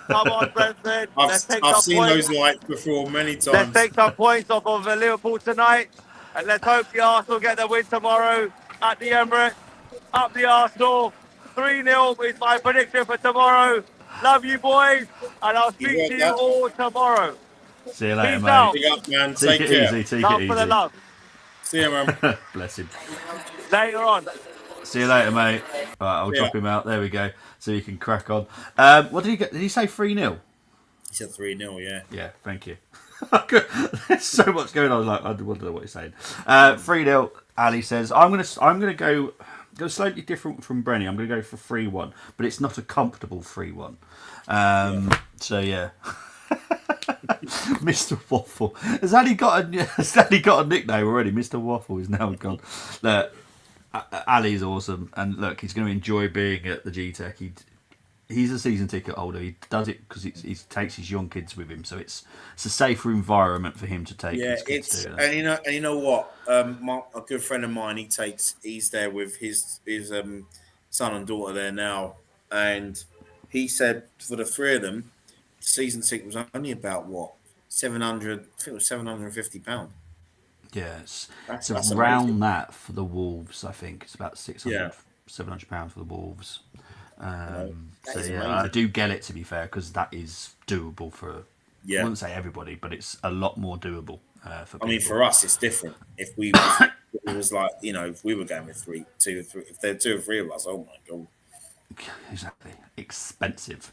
Speaker 3: Come on, Brentford.
Speaker 2: I've seen those lights before many times.
Speaker 3: Let's take some points off of Liverpool tonight, and let's hope the Arsenal get the win tomorrow at the Emirates. Up the Arsenal. 3-0 is my prediction for tomorrow. Love you, boys, and I'll speak to you all tomorrow.
Speaker 1: See you later,
Speaker 3: Peace
Speaker 1: mate.
Speaker 3: out.
Speaker 2: Big up, man.
Speaker 1: Take it
Speaker 2: care.
Speaker 1: easy. Take
Speaker 3: Love
Speaker 1: it
Speaker 3: for the
Speaker 1: easy.
Speaker 3: love.
Speaker 2: See you, man.
Speaker 1: Bless him.
Speaker 3: Later on.
Speaker 1: See you later, mate. Right, I'll drop him out. There we go. So you can crack on. What did he get? Did he say 3-0?
Speaker 2: He said 3-0, yeah.
Speaker 1: Yeah, thank you. There's so much going on. I don't know what he's saying. 3-0. Ali says, I'm gonna go slightly different from Brenny. I'm gonna go for 3-1, but it's not a comfortable 3-1. So yeah. Mr. Waffle has Ali got a nickname already. Mr. Waffle is now gone. Ali's awesome, and look, he's going to enjoy being at the GTEC. He's a season ticket holder. He does it because he takes his young kids with him, so it's a safer environment for him to take.
Speaker 2: Yeah,
Speaker 1: his kids to.
Speaker 2: And you know what? A good friend of mine, he's there with his son and daughter there now, and he said for the three of them, the season ticket was only about what £700. I think it was £750.
Speaker 1: Yes,
Speaker 2: That's
Speaker 1: around
Speaker 2: amazing.
Speaker 1: that for the Wolves. I think it's about £700 for the Wolves. So yeah, I do get it, to be fair, because that is doable for. I wouldn't say everybody, but it's a lot more doable for people.
Speaker 2: I mean, for us, it's different. If it was like, if we were going with two or three, if there are 2 or 3 of us, oh my god.
Speaker 1: Exactly, expensive.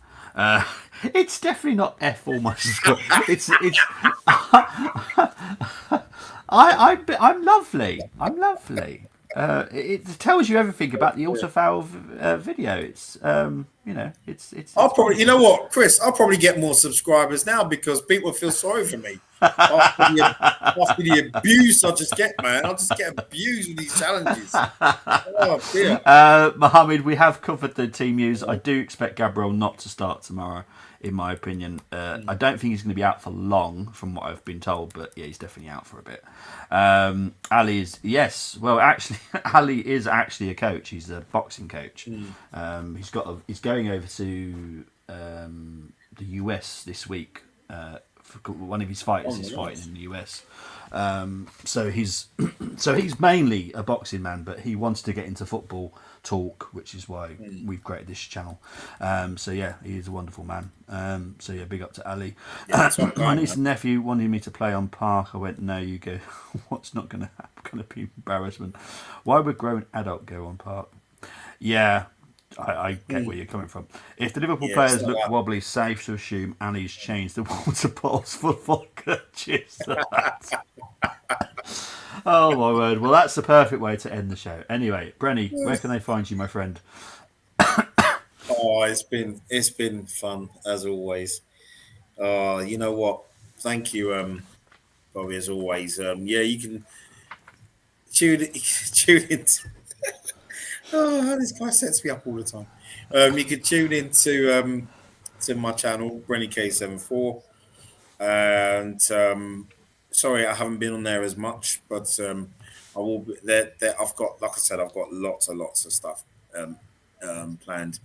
Speaker 1: It's definitely not F almost. It's. I'm lovely. I'm lovely. it tells you everything about the autofoul video. It's
Speaker 2: I'll
Speaker 1: it's
Speaker 2: probably, you
Speaker 1: wonderful.
Speaker 2: know what, Chris? I'll probably get more subscribers now because people feel sorry for me after the abuse I just get, man. I just get abused with these challenges. Oh dear.
Speaker 1: Mohammed, we have covered the team news. I do expect Gabriel not to start tomorrow, in my opinion. I don't think he's going to be out for long, from what I've been told, but yeah, he's definitely out for a bit. Ali is, yes, well, actually, Ali is actually a coach. He's a boxing coach. He's going over to the US this week. One of his fighters is fighting in the US. So he's mainly a boxing man, but he wants to get into football talk, which is why we've created this channel. So yeah, he is a wonderful man. So yeah, big up to Ali. My niece and nephew wanted me to play on Park. I went, no, you go. What's not going to happen? Going to be embarrassment. Why would grown adult go on Park? Yeah. I get where you're coming from. If the Liverpool players look wobbly, safe to assume Ali's changed the water bottles for vodka. Cheers to that. Oh my word! Well, that's the perfect way to end the show. Anyway, Brenny, where can they find you, my friend?
Speaker 2: Oh, it's been fun as always. You know what? Thank you, Bobby, as always. Yeah, you can tune in. Oh, this guy sets me up all the time. You can tune in to my channel, Brenny K74. And sorry, I haven't been on there as much, but I will be there. I've got, like I said, I've got lots and lots of stuff planned,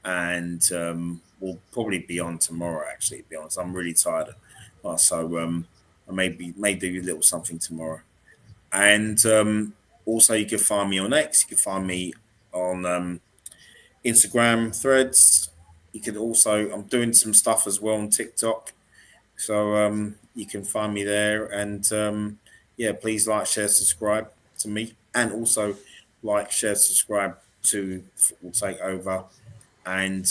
Speaker 2: and we'll probably be on tomorrow. Actually, to be honest, I'm really tired, so I may do a little something tomorrow. And also, you can find me on X. You can find me on Instagram, Threads. You can also, I'm doing some stuff as well on TikTok. So you can find me there. And yeah, please like, share, subscribe to me. And also like, share, subscribe to Football Takeover. And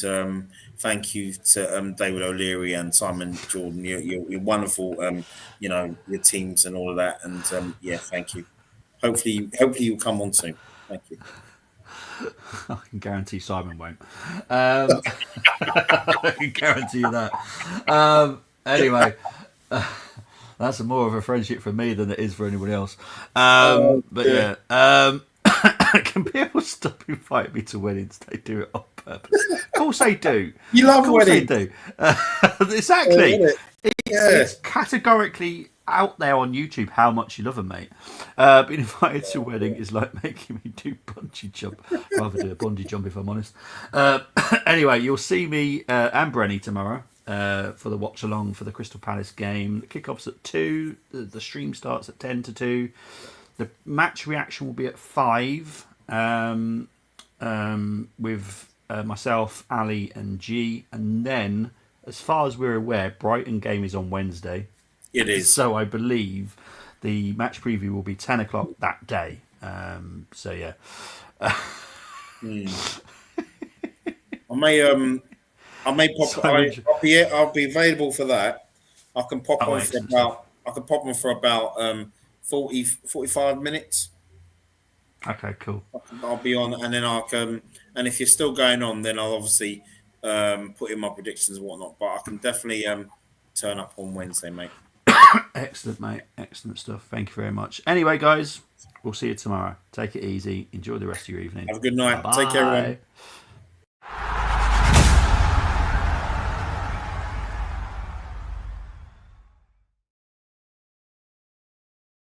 Speaker 2: thank you to David O'Leary and Simon Jordan. You're wonderful, your teams and all of that. And yeah, thank you. Hopefully you'll come on soon. Thank you.
Speaker 1: I can guarantee Simon won't. I can guarantee you that. Anyway, that's more of a friendship for me than it is for anybody else. But yeah, can people stop inviting me to weddings? They do it on purpose. Of course they do.
Speaker 2: You love
Speaker 1: weddings.
Speaker 2: They
Speaker 1: do. Exactly. It's categorically out there on YouTube how much you love them, mate. Being invited to a wedding is like making me do bungee jump. I'd rather do a bungee jump if I'm honest. Anyway, you'll see me and Brenny tomorrow for the watch along for the Crystal Palace game. The kickoff's at 2. The stream starts at 10 to 2. The match reaction will be at 5 with myself, Ali, and G. And then, as far as we're aware, Brighton game is on Wednesday.
Speaker 2: It is.
Speaker 1: So I believe the match preview will be 10 o'clock that day. So yeah.
Speaker 2: I may pop. I'll be available for that. I can pop on for about. I can pop on for about 40, 45 minutes.
Speaker 1: Okay, cool.
Speaker 2: I'll be on, and then I can. And if you're still going on, then I'll obviously put in my predictions and whatnot. But I can definitely turn up on Wednesday, mate.
Speaker 1: Excellent, mate. Excellent stuff. Thank you very much. Anyway, guys, we'll see you tomorrow. Take it easy. Enjoy the rest of your evening.
Speaker 2: Have a good night.
Speaker 1: Bye-bye.
Speaker 2: Take care, everyone.